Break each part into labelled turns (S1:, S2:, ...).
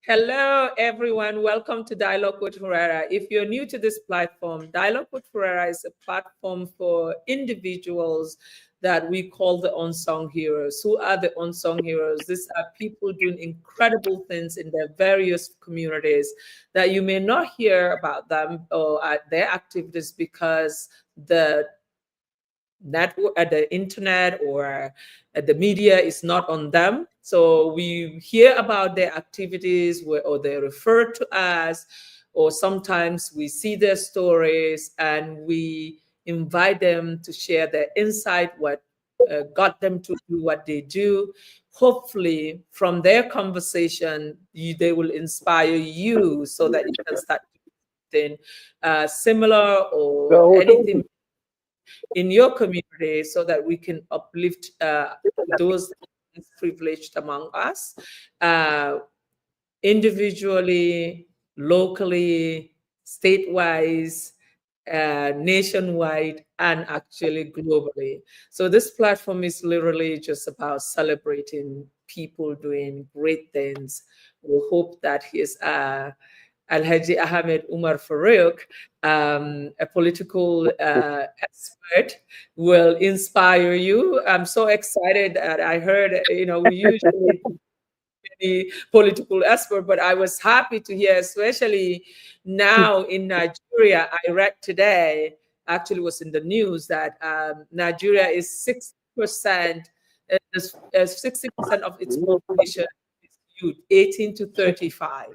S1: Hello, everyone. Welcome to Dialogue with Khuraira. If you're new to this platform, Dialogue with Khuraira is a platform for individuals that we call the unsung heroes. Who are the unsung heroes? These are people doing incredible things in their various communities that you may not hear about them or their activities because the network at the internet or the media is not on them. So we hear about their activities or they refer to us, or sometimes we see their stories and we invite them to share their insight, what got them to do what they do. Hopefully from their conversation they will inspire you so that you can start doing similar or anything in your community so that we can uplift those privileged among us uh, individually, locally, statewide, nationwide, and actually globally. So this platform is literally just about celebrating people doing great things. We hope that his Alhaji Ahmed Umar Farouk, a political expert, will inspire you. I'm so excited that I heard, we usually the political expert, but I was happy to hear, especially now in Nigeria. I read today, actually was in the news, that Nigeria is 60%, 60% of its population is youth, 18 to 35,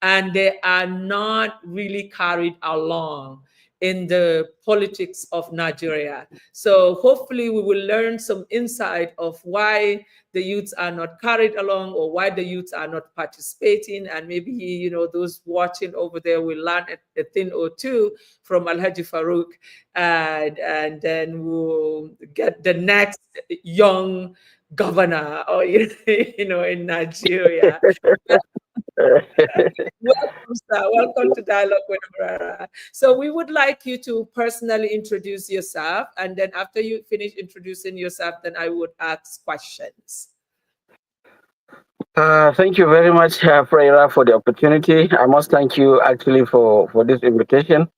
S1: and they are not really carried along in the politics of Nigeria. So hopefully we will learn some insight of why the youths are not carried along or why the youths are not participating. And maybe, those watching over there will learn a thing or two from Alhaji Farouk, and then we'll get the next young governor or, in Nigeria. Welcome, sir. Welcome to Dialogue with Khuraira. So we would like you to personally introduce yourself, and then after you finish introducing yourself, then I would ask questions.
S2: Thank you very much, Freira, for the opportunity. I must thank you actually for this invitation,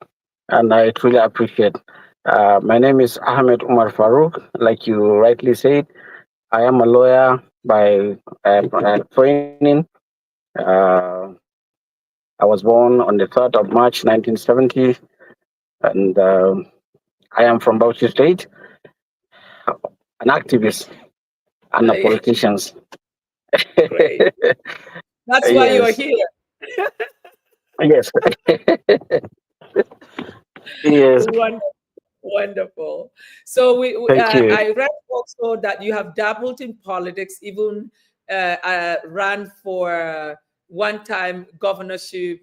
S2: and I truly appreciate. My name is Ahmed Umar Farouk. Like you rightly said, I am a lawyer by training. Uh, I was born on the 3rd of March 1970, and I am from Bauchi State, an activist and a politician.
S1: Great. That's why you're
S2: Yes,
S1: here.
S2: yes, yes.
S1: Wonderful. So
S2: Thank you.
S1: I read also that you have dabbled in politics, even ran for one-time governorship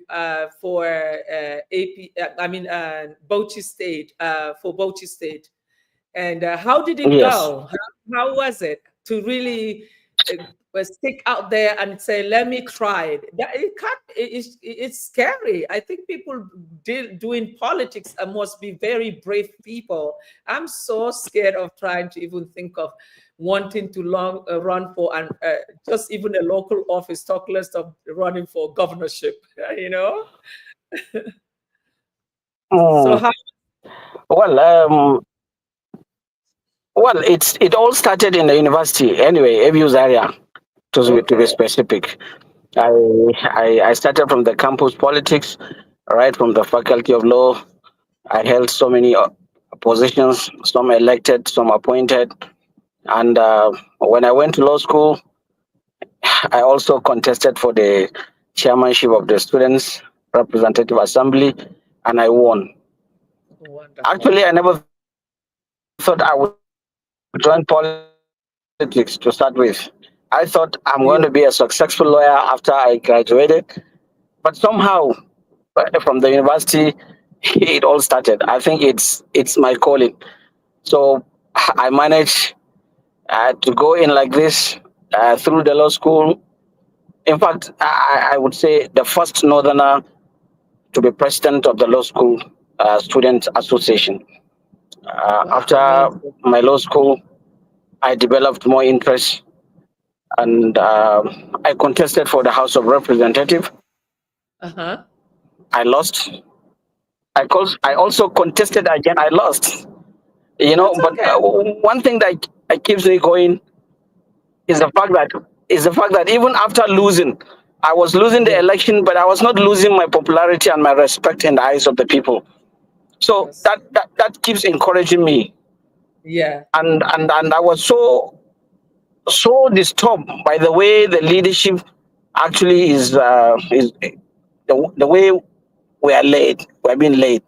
S1: for AP. Bauchi State for Bauchi State. And how did it
S2: Yes.
S1: go? How was it to really stick out there and say, "Let me try it"? It can't. It's scary. I think people doing politics must be very brave people. I'm so scared of trying to even think of wanting to run for an just even a local office, talk less of running for governorship. You know. So
S2: Mm.
S1: how?
S2: Well, it all started in the university anyway, ABU's area to be
S1: Okay.
S2: specific. I, I started from the campus politics, right from the faculty of law. I held so many positions, some elected, some appointed, and when I went to law school, I also contested for the chairmanship of the Students' Representative Assembly, and I won.
S1: Wonderful.
S2: Actually, I never thought I would join politics to start with. I thought I'm going to be a successful lawyer after I graduated, but somehow from the university, it all started. I think it's my calling. So I managed to go in like this through the law school. In fact, I would say the first northerner to be president of the law school student association.
S1: Wow,
S2: After
S1: amazing.
S2: my law school, I developed more interest and I contested for the House of Representative.
S1: Uh-huh.
S2: I lost. I also contested again. I lost.
S1: That's
S2: But
S1: okay.
S2: one thing that keeps me going is the fact that even after losing, I was losing the
S1: Yeah.
S2: election, but I was not losing my popularity and my respect in the eyes of the people. So
S1: Yes.
S2: that keeps encouraging me,
S1: Yeah.
S2: and I was so disturbed by the way the leadership actually is the way we're being led.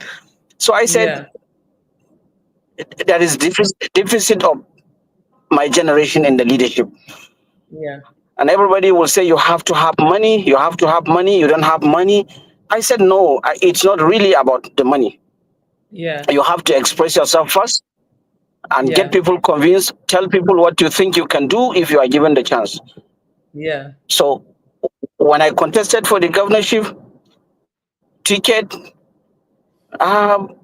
S2: So I said
S1: Yeah.
S2: there is deficit of my generation in the leadership.
S1: Yeah.
S2: And everybody will say you have to have money, you have to have money, you don't have money. I said no, it's not really about the money.
S1: Yeah.
S2: You have to express yourself first and get
S1: Yeah.
S2: people convinced, tell people what you think you can do if you are given the chance.
S1: Yeah.
S2: So when I contested for the governorship ticket, um,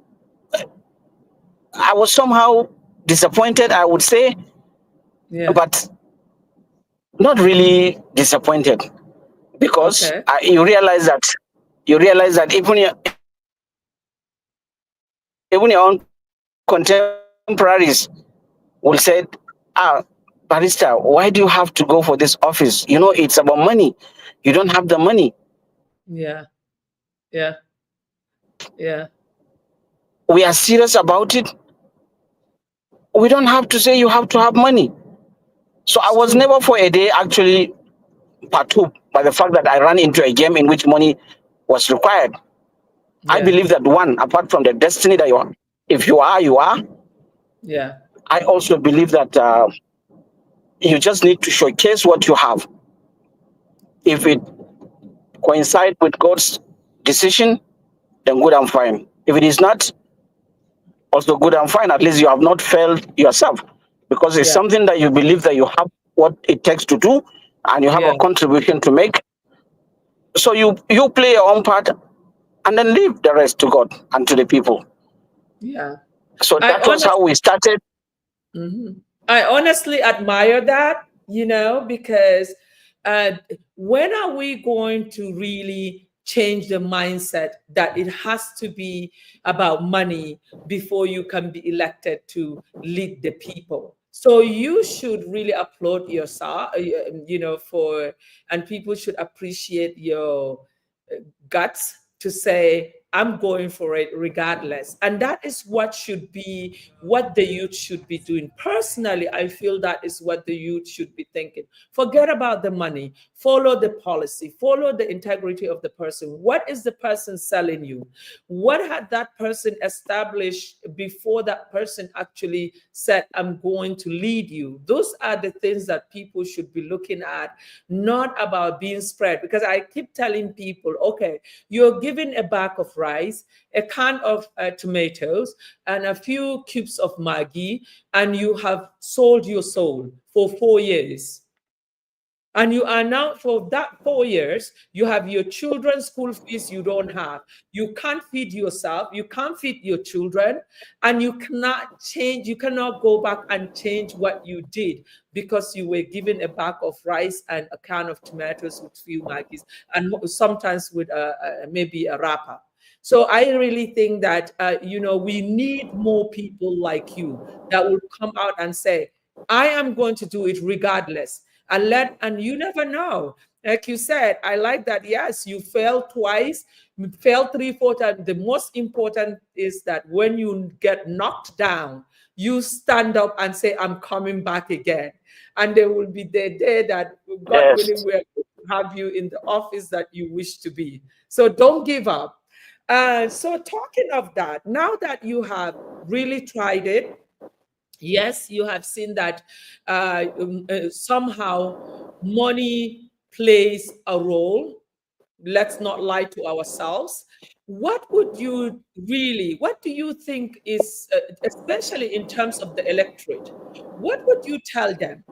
S2: I was somehow disappointed, I would say,
S1: Yeah.
S2: but not really disappointed, because
S1: Okay.
S2: you realize that even your own contemporaries will say, ah, barrister, why do you have to go for this office? It's about money. You don't have the money.
S1: Yeah. Yeah. Yeah.
S2: We are serious about it. We don't have to say you have to have money. So I
S1: It's
S2: was
S1: true.
S2: never for a day actually perturbed by the fact that I ran into a game in which money was required. I
S1: Yeah.
S2: believe that one, apart from the destiny that you are, if you are, you are.
S1: Yeah.
S2: I also believe that you just need to showcase what you have. If it coincides with God's decision, then good and fine. If it is not, also good and fine. At least you have not failed yourself, because it's
S1: Yeah.
S2: something that you believe that you have what it takes to do, and you have a
S1: Yeah.
S2: contribution to make. So you play your own part, and then leave the rest to God and to the people.
S1: Yeah.
S2: So
S1: I
S2: that was how we started.
S1: I honestly admire that, because uh, when are we going to really change the mindset that it has to be about money before you can be elected to lead the people? So you should really applaud yourself, and people should appreciate your guts to say, I'm going for it regardless. And that is what should be what the youth should be doing. Personally, I feel that is what the youth should be thinking. Forget about the money, follow the policy, follow the integrity of the person. What is the person selling you? What had that person established before that person actually said, I'm going to lead you? Those are the things that people should be looking at, not about being spread. Because I keep telling people, okay, you're given a bag of rice, a can of tomatoes, and a few cubes of Maggi, and you have sold your soul for 4 years. And you are now, for that 4 years, you have your children's school fees you don't have. You can't feed yourself, you can't feed your children, and you cannot change, you cannot go back and change what you did because you were given a bag of rice and a can of tomatoes with few Maggies, and sometimes with maybe a wrapper. So I really think that we need more people like you that will come out and say, I am going to do it regardless. And you never know. Like you said, I like that. Yes, you failed twice, you failed 3, 4 times. The most important is that when you get knocked down, you stand up and say, I'm coming back again. And there will be the day that, God willing,
S2: Yes.
S1: we're going to have you in the office that you wish to be. So don't give up. So talking of that, now that you have really tried it, yes, you have seen that somehow money plays a role. Let's not lie to ourselves. What do you think is, especially in terms of the electorate, what would you tell them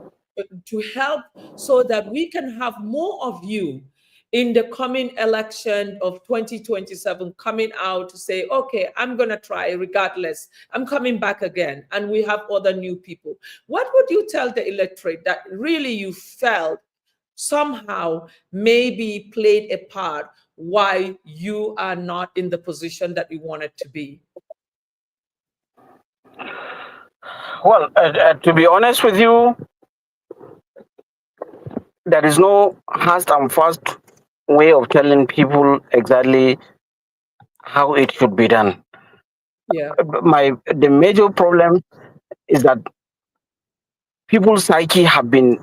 S1: to help so that we can have more of you in the coming election of 2027 coming out to say, okay, I'm going to try regardless. I'm coming back again. And we have other new people. What would you tell the electorate that really you felt somehow maybe played a part why you are not in the position that you wanted to be?
S2: Well, to be honest with you, there is no fast and fast way of telling people exactly how it should be done.
S1: Yeah.
S2: The major problem is that people's psyche have been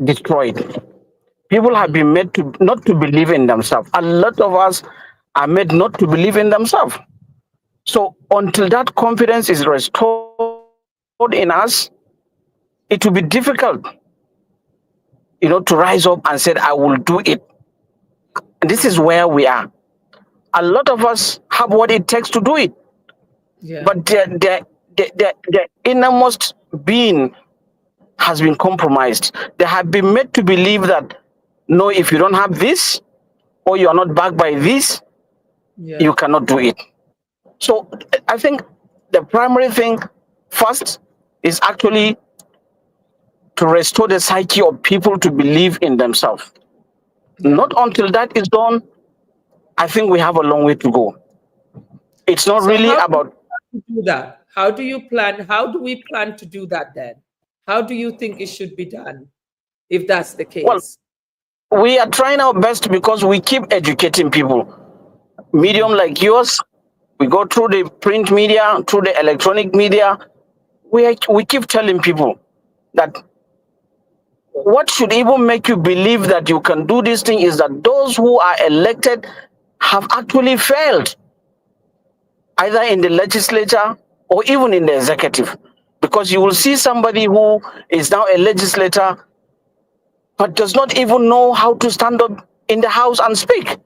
S2: destroyed. People have been made to not to believe in themselves. A lot of us are made not to believe in themselves. So until that confidence is restored in us, it will be difficult, to rise up and say, I will do it. This is where we are. A lot of us have what it takes to do it,
S1: Yeah.
S2: but their innermost being has been compromised. They have been made to believe that no, if you don't have this or you are not backed by this,
S1: Yeah.
S2: you cannot do it. So I think the primary thing first is actually to restore the psyche of people to believe in themselves.
S1: Yeah.
S2: Not until that is done, I think we have a long way to go. It's not
S1: So
S2: really
S1: how do
S2: about.
S1: you do that? How do you plan? How do we plan to do that then? How do you think it should be done if that's the
S2: Well,
S1: case?
S2: we are trying our best because we keep educating people. Medium like yours, we go through the print media, through the electronic media. We keep telling people that what should even make you believe that you can do this thing is that those who are elected have actually failed, either in the legislature or even in the executive. Because you will see somebody who is now a legislator but does not even know how to stand up in the house and speak.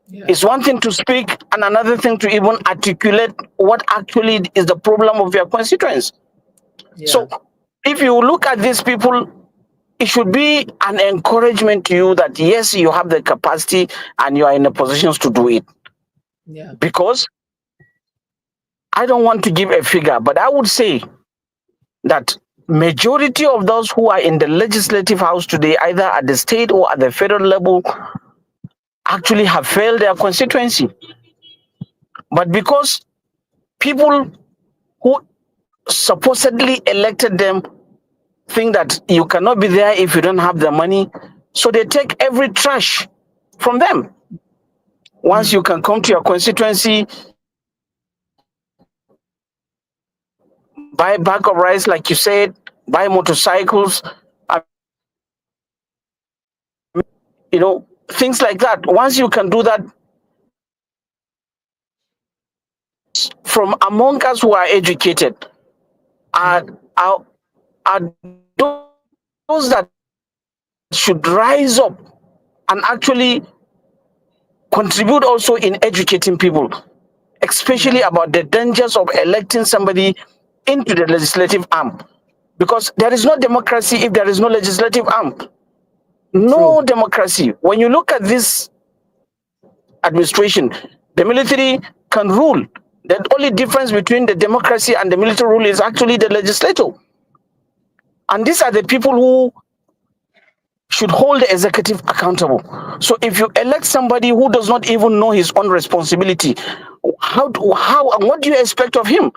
S1: Yeah.
S2: It's one thing to speak and another thing to even articulate what actually is the problem of your constituents.
S1: Yeah.
S2: So if you look at these people, it should be an encouragement to you that yes, you have the capacity and you are in the positions to do it.
S1: Yeah.
S2: Because I don't want to give a figure, but I would say that majority of those who are in the legislative house today, either at the state or at the federal level, actually have failed their constituency. But because people who supposedly elected them think that you cannot be there if you don't have the money, so they take every trash from them. Once you can come to your constituency, buy a bag of rice, like you said, buy motorcycles, things like that. Once you can do that, from among us who are educated, are, are, are those that should rise up and actually contribute also in educating people, especially about the dangers of electing somebody into the legislative arm. Because there is no democracy if there is no legislative arm. No
S1: True.
S2: democracy. When you look at this administration, the military can rule. The only difference between the democracy and the military rule is actually the legislature. And these are the people who should hold the executive accountable. So if you elect somebody who does not even know his own responsibility, how and what do you expect of him?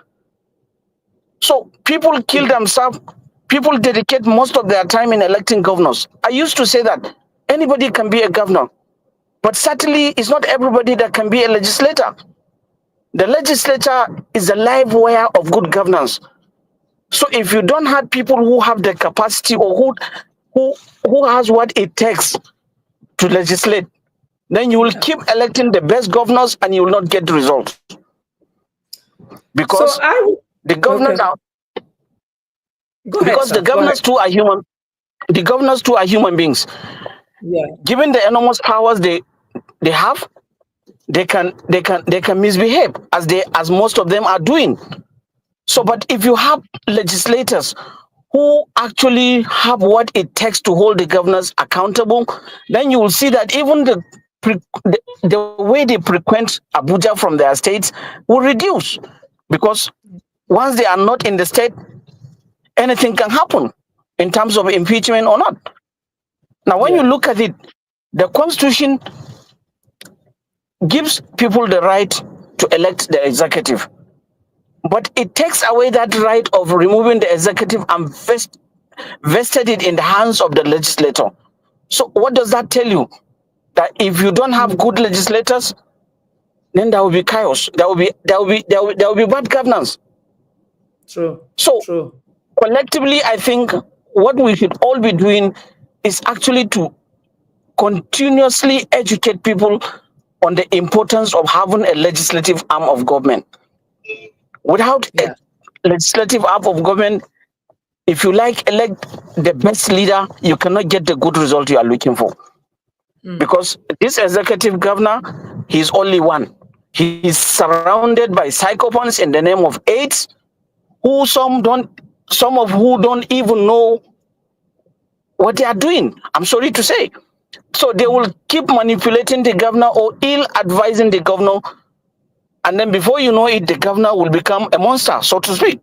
S2: So people kill themselves. People dedicate most of their time in electing governors. I used to say that anybody can be a governor, but certainly it's not everybody that can be a legislator. The legislature is a live wire of good governance. So if you don't have people who have the capacity or who has what it takes to legislate, then you will keep electing the best governors and you will not get the results. Because the governors
S1: okay.
S2: are
S1: Go ahead,
S2: because
S1: sir.
S2: the governors too are human. The governors too are human beings.
S1: Yeah.
S2: Given the enormous powers they have, they can misbehave as most of them are doing. So, but if you have legislators who actually have what it takes to hold the governors accountable, then you will see that even the way they frequent Abuja from their states will reduce, because once they are not in the state, anything can happen in terms of impeachment or not. Now, when you
S1: Yeah.
S2: look at it, the Constitution gives people the right to elect the executive, but it takes away that right of removing the executive and vested it in the hands of the legislator. So, what does that tell you? That if you don't have good legislators, then there will be chaos. There will be bad governance.
S1: True.
S2: So,
S1: True.
S2: collectively, I think what we should all be doing is actually to continuously educate people on the importance of having a legislative arm of government. Without a
S1: Yeah.
S2: legislative arm of government, if you like elect the best leader, you cannot get the good result you are looking for. Because this executive governor, he's only one. He's surrounded by psychopaths in the name of AIDS, who some of who don't even know what they are doing. I'm sorry to say. So they will keep manipulating the governor or ill advising the governor, and then before you know it, the governor will become a monster, so to speak,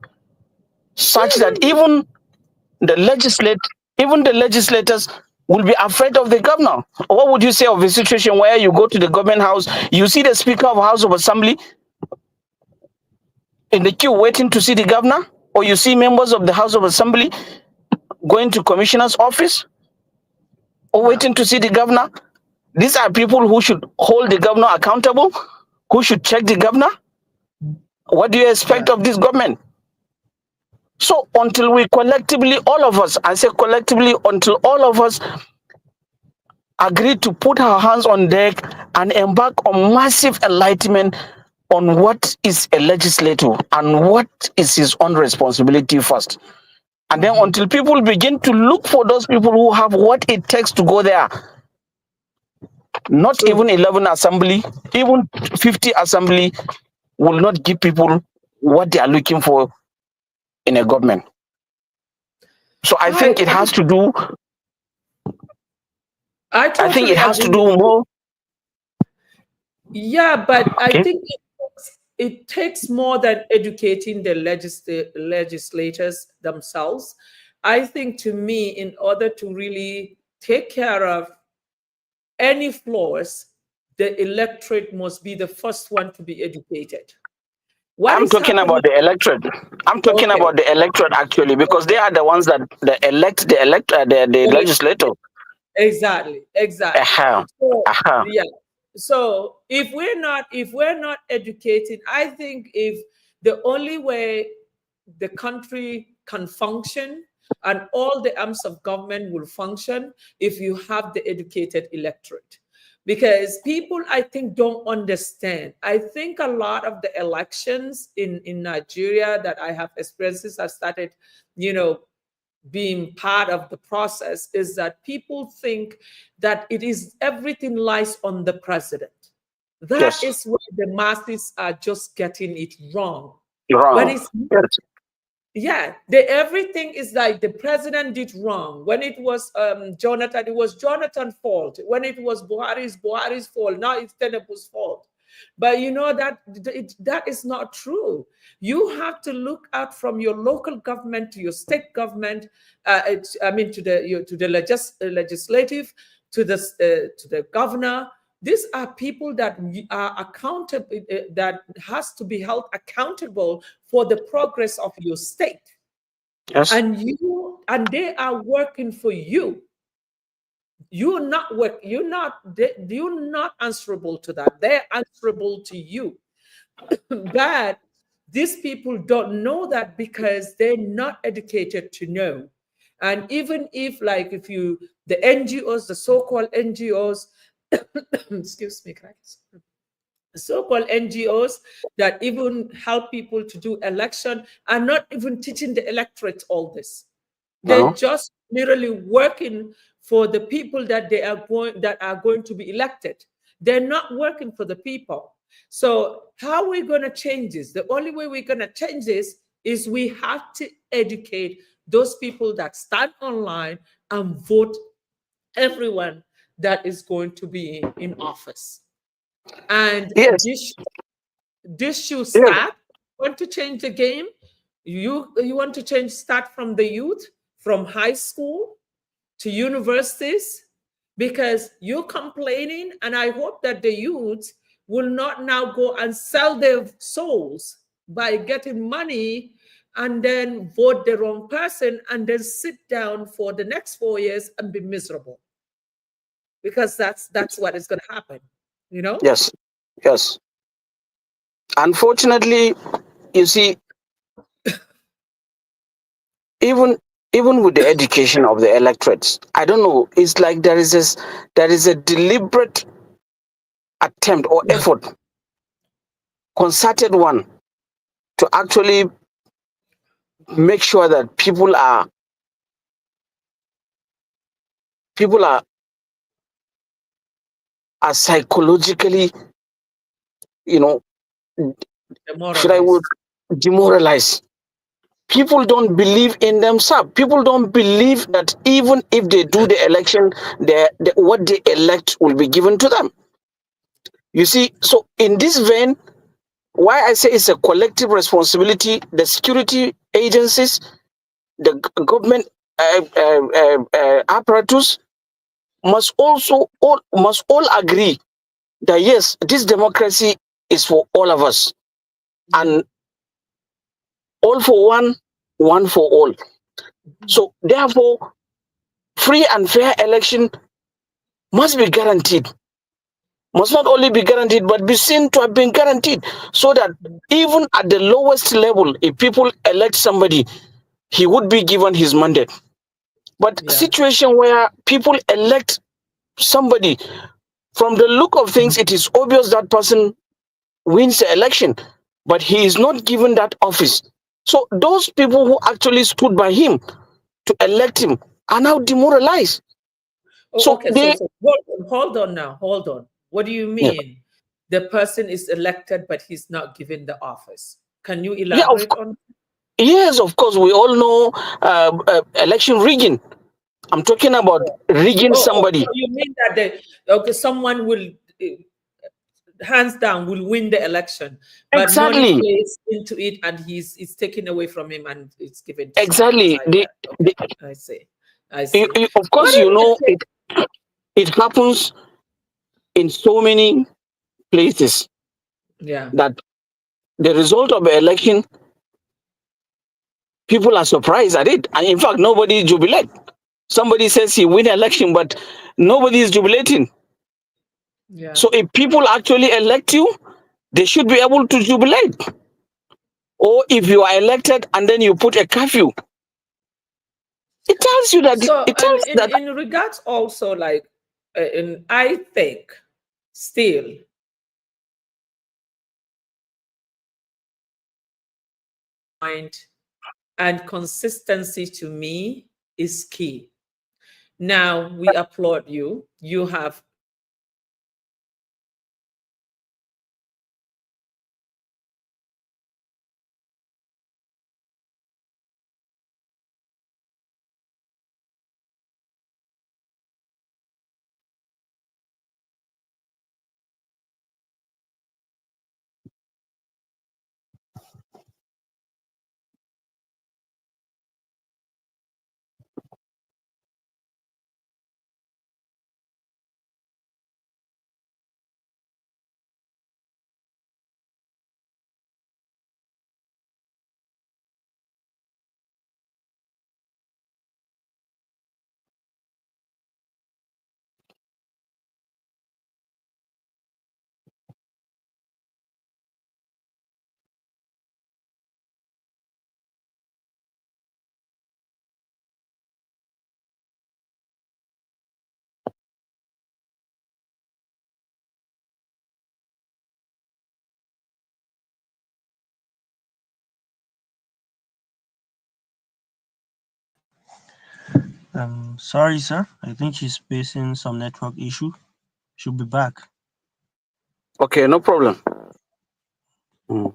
S2: such that even the legislators will be afraid of the governor. What would you say of a situation where you go to the government house, you see the Speaker of House of Assembly in the queue waiting to see the governor, or you see members of the House of Assembly going to commissioner's office or
S1: Wow.
S2: waiting to see the governor? These are people who should hold the governor accountable, who should check the governor. What do you expect
S1: Yeah.
S2: of this government? So until we collectively, all of us, I say collectively, until all of us agree to put our hands on deck and embark on massive enlightenment on what is a legislator and what is his own responsibility first. And then until people begin to look for those people who have what it takes to go there, not
S1: True.
S2: even 11 assembly, even 50 assembly will not give people what they are looking for in a government. So I
S1: I
S2: think it has to do,
S1: I
S2: I think
S1: totally
S2: it has
S1: agree
S2: to
S1: with
S2: do
S1: you.
S2: more.
S1: Yeah, but I
S2: Okay.
S1: think it takes more than educating the legislators themselves. I think, to me, in order to really take care of any flaws, the electorate must be the first one to be educated. What
S2: I'm
S1: is
S2: talking
S1: happening?
S2: about the electorate. I'm talking
S1: Okay.
S2: about the electorate actually, because they are the ones that the legislator.
S1: Exactly, exactly.
S2: Uh-huh.
S1: So
S2: Uh-huh.
S1: yeah. So if we're not educating, I think if the only way the country can function and all the arms of government will function if you have the educated electorate. Because people, I think, don't understand. I think a lot of the elections in Nigeria that I have experienced since I started, you know, being part of the process, is that people think that it is everything lies on the president. That
S2: Yes.
S1: is where the masses are just getting it wrong.
S2: You're
S1: When
S2: wrong.
S1: it's,
S2: Yes.
S1: yeah, everything is like the president did wrong. When it was Jonathan, it was Jonathan's fault. When it was Buhari's fault. Now it's Tinubu's fault. But you know that is not true. You have to look out from your local government to your state government. I mean, to the legislative, to the governor. These are people that are accountable, that has to be held accountable for the progress of your state,
S2: Yes.
S1: and they are working for you. You're not answerable to them. They're answerable to you. But these people don't know that because they're not educated to know. And even if you, the NGOs, the so-called NGOs, excuse me, guys, so-called NGOs that even help people to do election are not even teaching the electorate all this. They're
S2: No.
S1: just literally working for the people that are going to be elected. They're not working for the people. So how are we going to change this? The only way we're going to change this is we have to educate those people that stand online and vote everyone that is going to be in office. And
S2: Yes,
S1: this should
S2: yes,
S1: start. Want to change the game? You want to change, start from the youth, from high school to universities, because you're complaining, and I hope that the youth will not now go and sell their souls by getting money and then vote the wrong person and then sit down for the next 4 years and be miserable, because that's what is going to happen, you know.
S2: yes, yes. Unfortunately, you see, even even with the education of the electorates, I don't know. It's like there is a deliberate attempt or
S1: Yeah,
S2: effort, concerted one, to actually make sure that people are psychologically, you know, should I would
S1: demoralized.
S2: demoralize. People don't believe in themselves. People don't believe that even if they do the election, what they elect will be given to them. You see, so in this vein, why I say it's a collective responsibility, the security agencies, the government apparatus must all agree that yes, this democracy is for all of us,
S1: Yeah.
S2: and all for one, one for all.
S1: Mhm.
S2: So therefore, free and fair election must be guaranteed. Must not only be guaranteed, but be seen to have been guaranteed, so that even at the lowest level, if people elect somebody, he would be given his mandate. But a
S1: Yeah.
S2: situation where people elect somebody, from the look of things, it is obvious that person wins the election, but he is not given that office. So those people who actually stood by him to elect him are now demoralized.
S1: Oh,
S2: So
S1: okay. So,
S2: they,
S1: so hold on now. Hold on. What do you
S2: yeah,
S1: mean? The person is elected, but he's not given the office. Can you
S2: yeah,
S1: elaborate on?
S2: yes, of course, we all know election rigging. I'm talking about rigging
S1: So
S2: somebody.
S1: you mean that okay, someone will hands down will win the election, but money
S2: Exactly,
S1: plays into it, and it's taken away from him, and it's given to someone else.
S2: exactly.
S1: Okay, I see, I see.
S2: Of
S1: What
S2: course,
S1: if the case?
S2: it happens in so many places
S1: Yeah.
S2: that the result of the election, people are surprised at it, and in fact, nobody jubilate. Somebody says he win election, but nobody is jubilating.
S1: Yeah.
S2: So if people actually elect you, they should be able to jubilate. Or if you are elected and then you put a curfew, it tells you that
S1: So,
S2: it
S1: and
S2: tells that
S1: in regards also, like, in I think still mind and consistency to me is key. Now we applaud you. You have
S3: Sorry, sir. I think she's facing some network issue. She'll be back.
S2: okay, no problem. Mm.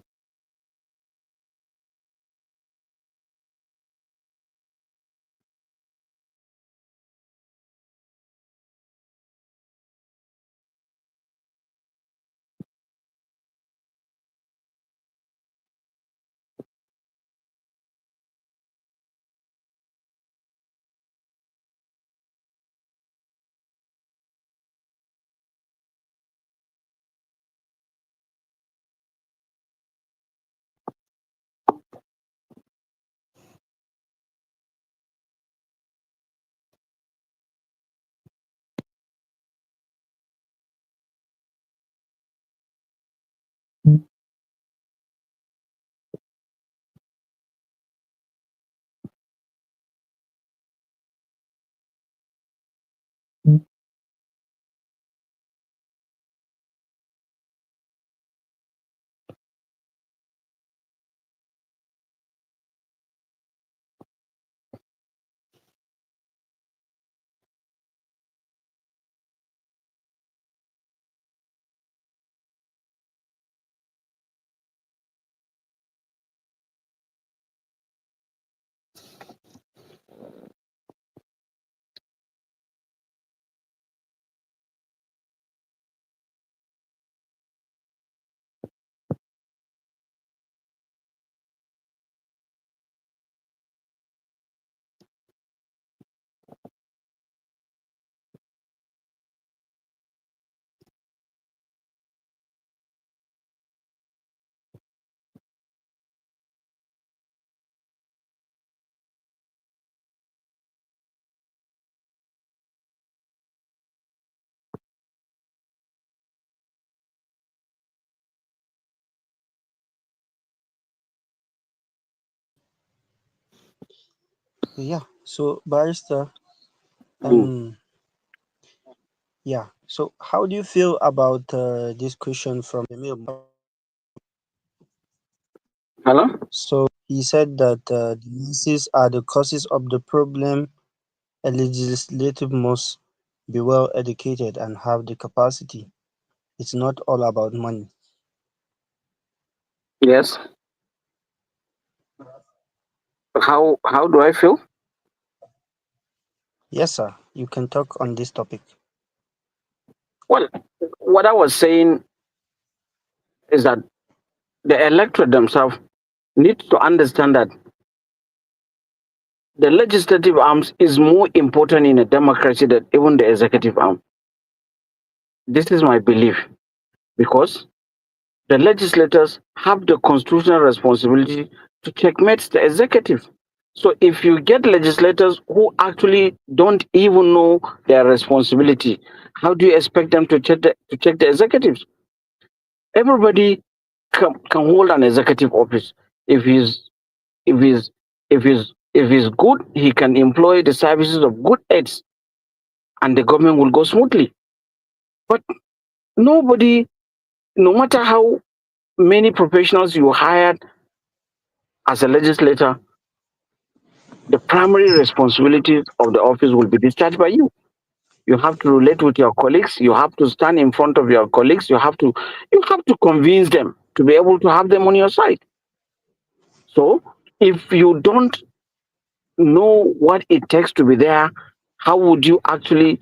S3: Okay, yeah. So, barrister,
S2: Mm.
S3: um, yeah. So, how do you feel about this question from Emil?
S2: Hello?
S3: So, he said that the masses are the causes of the problem. A legislative must be well educated and have the capacity. It's not all about money.
S2: Yes. How do I feel?
S3: Yes, sir. You can talk on this topic.
S2: Well, what I was saying is that the electorate themselves need to understand that the legislative arms is more important in a democracy than even the executive arm. This is my belief because the legislators have the constitutional responsibility to checkmate the executive. So if you get legislators who actually don't even know their responsibility, how do you expect them to check the executives? Everybody can hold an executive office if he's if he's if he's good, he can employ the services of good aides and the government will go smoothly. But nobody, no matter how many professionals you hired as a legislator, the primary responsibilities of the office will be discharged by you. You have to relate with your colleagues, you have to stand in front of your colleagues, you have to convince them to be able to have them on your side. So if you don't know what it takes to be there, how would you actually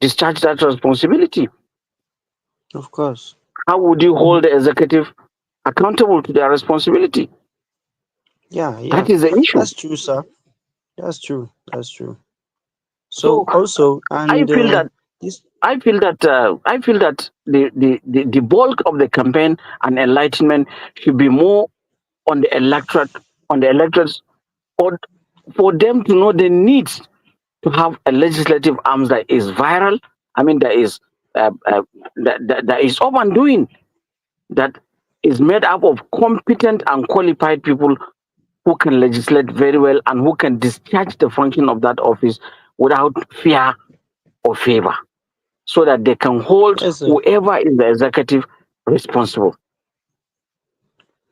S2: discharge that responsibility?
S3: Of course.
S2: How would you hold the executive accountable to their responsibility?
S3: Yeah, yeah.
S2: That is the issue.
S3: That's true, sir. That's true. That's true. So
S2: So
S3: also,
S2: I
S3: and
S2: feel that
S3: this,
S2: I feel that the bulk of the campaign and enlightenment should be more on the electorates for for them to know the needs to have a legislative arms that is viral. I mean uh, uh, that is up and doing, that is made up of competent and qualified people who can legislate very well and who can discharge the function of that office without fear or favor, so that they can hold
S3: yes, sir.
S2: whoever is the executive responsible.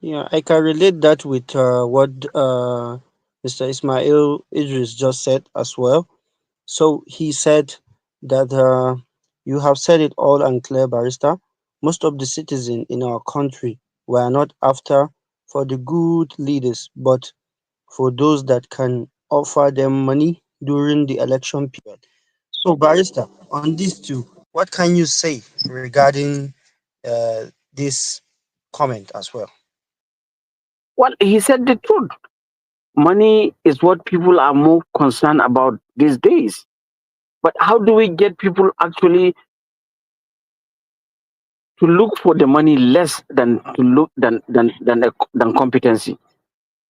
S3: Yeah, I can relate that with what Mr. Ismail Idris just said as well. So he said that you have said it all and clear, barrister. Most of the citizens in our country were not after for the good leaders, but for those that can offer them money during the election period. So, barrister, on this too, what can you say regarding this comment as well?
S2: Well, he said the truth. Money is what people are more concerned about these days. But how do we get people actually to look for the money less than to look than competency?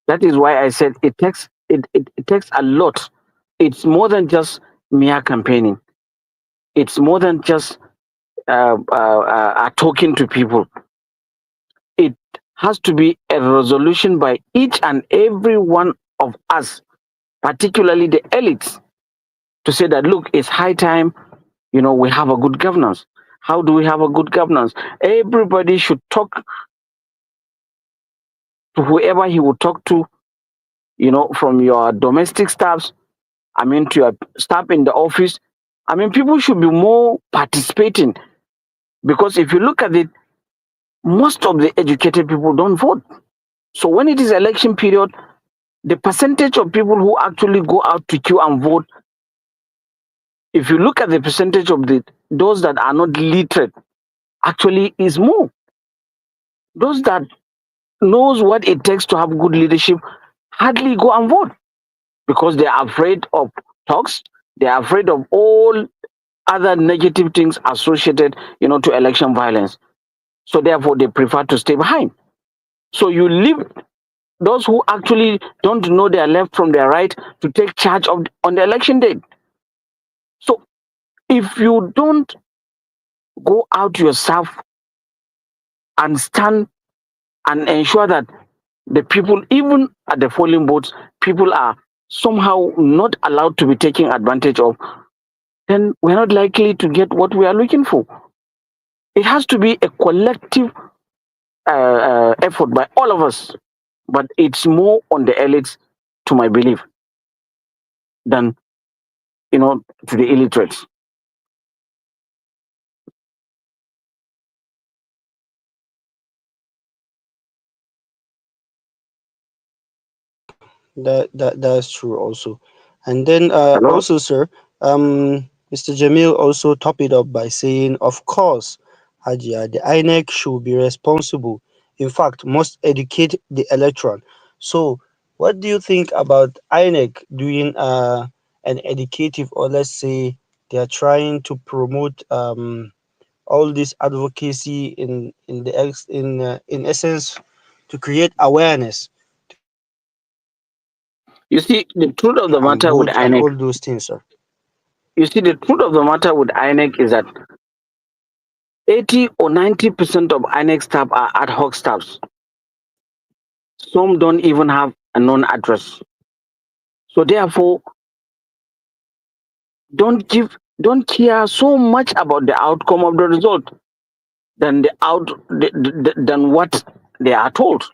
S2: That is why I said it takes a lot. It's more than just mere campaigning. It's more than just talking to people. It has to be a resolution by each and every one of us, particularly the elites, to say that look, it's high time, we have a good governance. How do we have a good governance? Everybody should talk to whoever he will talk to, from your domestic staffs, I mean, to your staff in the office. I mean, people should be more participating, because if you look at it, most of the educated people don't vote. So when it is election period, the percentage of people who actually go out to queue and vote, if you look at the percentage of those that are not literate, actually is more. Those that knows what it takes to have good leadership hardly go and vote, because they are afraid of talks. They are afraid of all other negative things associated, to election violence. So therefore, they prefer to stay behind. So you leave those who actually don't know their left from their right to take charge of on the election day. So if you don't go out yourself and stand and ensure that the people, even at the polling booths, people are somehow not allowed to be taken advantage of, then we're not likely to get what we are looking for. It has to be a collective effort by all of us, but it's more on the elites, to my belief, than to the illiterates.
S3: That's true also. And then
S2: Hello.
S3: also, sir, Mr. Jamil also top it up by saying, of course, Hajia, the INEC should be responsible. In fact, must educate the electorate. So, what do you think about INEC doing an educative, or let's say they are trying to promote all this advocacy in essence to create awareness to make
S2: You see, the truth of the matter with
S3: vote and
S2: INEC.
S3: all those things, sir.
S2: You see, the truth of the matter with INEC is that 80 or 90% of INEC staff are ad hoc staffs. Some don't even have a known address. So therefore, don't care so much about the outcome of the result than than what they are told.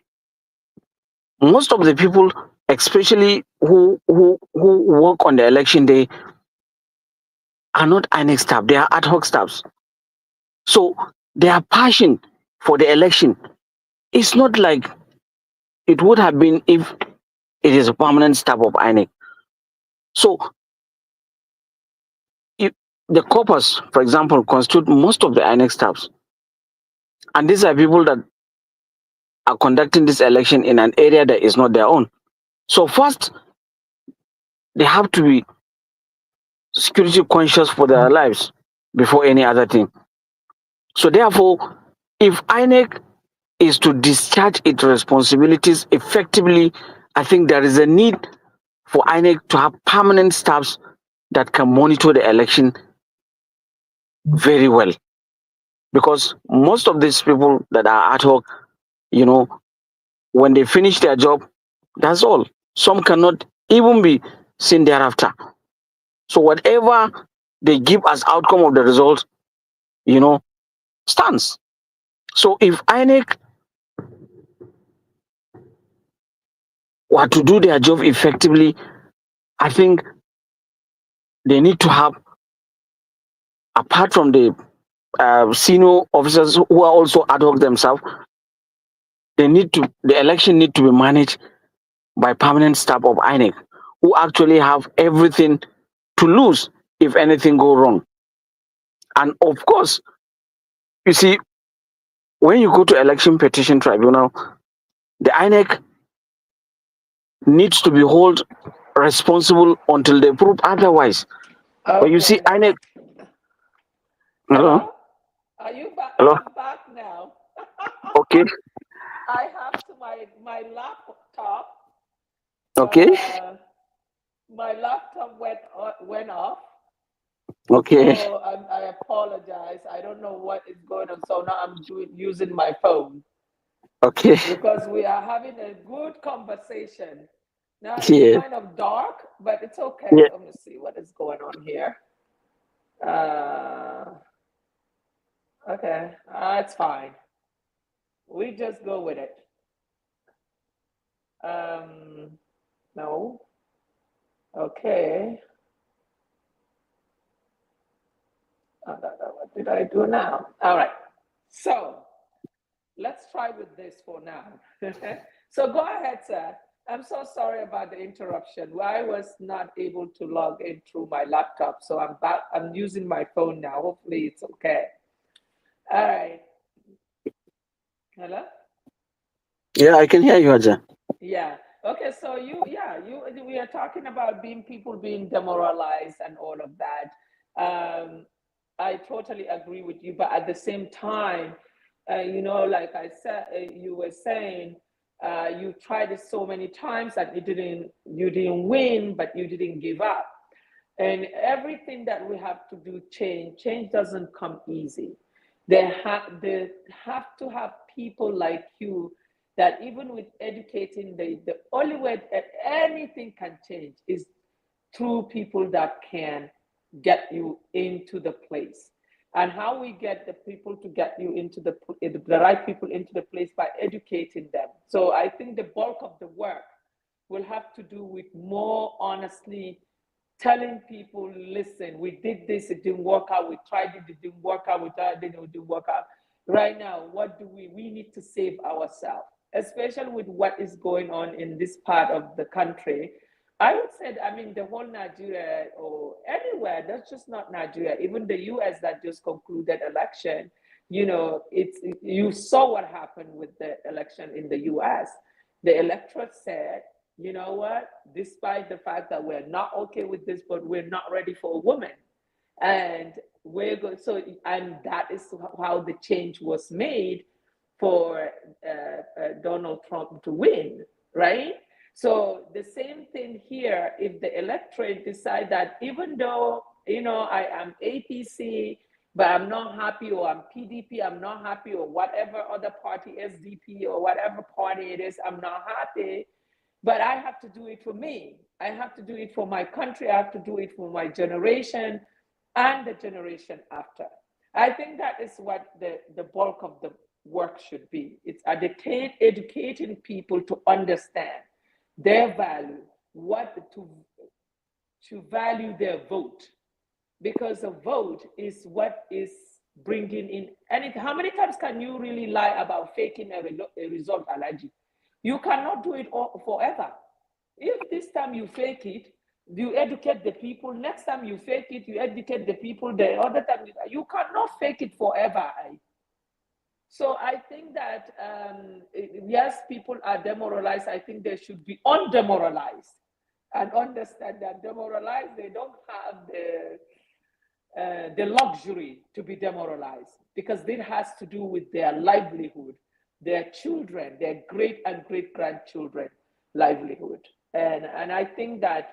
S2: Most of the people, especially who work on the election day, are not INEC staff. They are ad hoc staffs. So their passion for the election is not like it would have been if it is a permanent staff of INEC. So if the corpus, for example, constitute most of the INEC staffs, and these are people that are conducting this election in an area that is not their own. So first, they have to be security conscious for their lives before any other thing. So therefore, if INEC is to discharge its responsibilities effectively, I think there is a need for INEC to have permanent staffs that can monitor the election very well. Because most of these people that are ad hoc, you know, when they finish their job, that's all. Some cannot even be seen thereafter. So whatever they give as outcome of the result, you know, stands. So if INEC were to do their job effectively, I think they need to have, apart from the senior officers who are also ad hoc themselves, the election need to be managed by permanent staff of INEC who actually have everything to lose if anything go wrong. And of course, you see, when you go to election petition tribunal, the INEC needs to be held responsible until they prove otherwise. But you see,
S1: Okay.
S2: INEC, hello,
S1: Hello? Are you back?
S2: hello,
S1: I'm back now.
S2: okay,
S1: I have to my laptop.
S2: okay,
S1: Uh, my laptop went off.
S2: okay,
S1: So I apologize. I don't know what is going on. So now I'm using my phone
S2: okay,
S1: because we are having a good conversation. Now it's
S2: yeah,
S1: kind of dark, but it's okay.
S2: yeah,
S1: Let me see what is going on here. Uh, okay, it's fine. We just go with it. Um, no. Okay. What did I do now? All right. So let's try with this for now. So go ahead, sir. I'm so sorry about the interruption. I was not able to log in through my laptop, so I'm back. I'm using my phone now. Hopefully, it's okay. All right. Hello.
S2: yeah, I can hear you, Aja.
S1: Yeah. Okay. So we are talking about people being demoralized and all of that. I totally agree with you, but at the same time, like I said, you were saying, you tried it so many times and you didn't win, but you didn't give up. And everything that we have to do, change doesn't come easy. They have to have people like you that even with educating, the only way that anything can change is through people that can get you into the place. And how we get the people to get you into the right people into the place by educating them. So I think the bulk of the work will have to do with more honestly telling people, listen, we did this, it didn't work out, we tried it didn't work out, we tried it didn't work out. Right now, what do we need to save ourselves, especially with what is going on in this part of the country. I would say, I mean, the whole Nigeria or anywhere, that's just not Nigeria, even the US that just concluded election, you saw what happened with the election in the US. The electorate said, you know what, despite the fact that we're not okay with this, but we're not ready for a woman. And we're going, and that is how the change was made for Donald Trump to win, right? So the same thing here, if the electorate decide that even though, I am APC, but I'm not happy, or I'm PDP, I'm not happy, or whatever other party, SDP, or whatever party it is, I'm not happy, but I have to do it for me. I have to do it for my country. I have to do it for my generation and the generation after. I think that is what the bulk of the work should be. It's educating people to understand their value, what to value their vote, because a vote is what is bringing in anything. How many times can you really lie about faking a result, Alaji? You cannot do it all forever. If this time you fake it, you educate the people. Next time you fake it, you educate the people. The other time, you cannot fake it forever. So I think that, yes, people are demoralized. I think they should be undemoralized and understand that demoralized, they don't have the luxury to be demoralized, because it has to do with their livelihood, their children, their great and great grandchildren livelihood. And I think that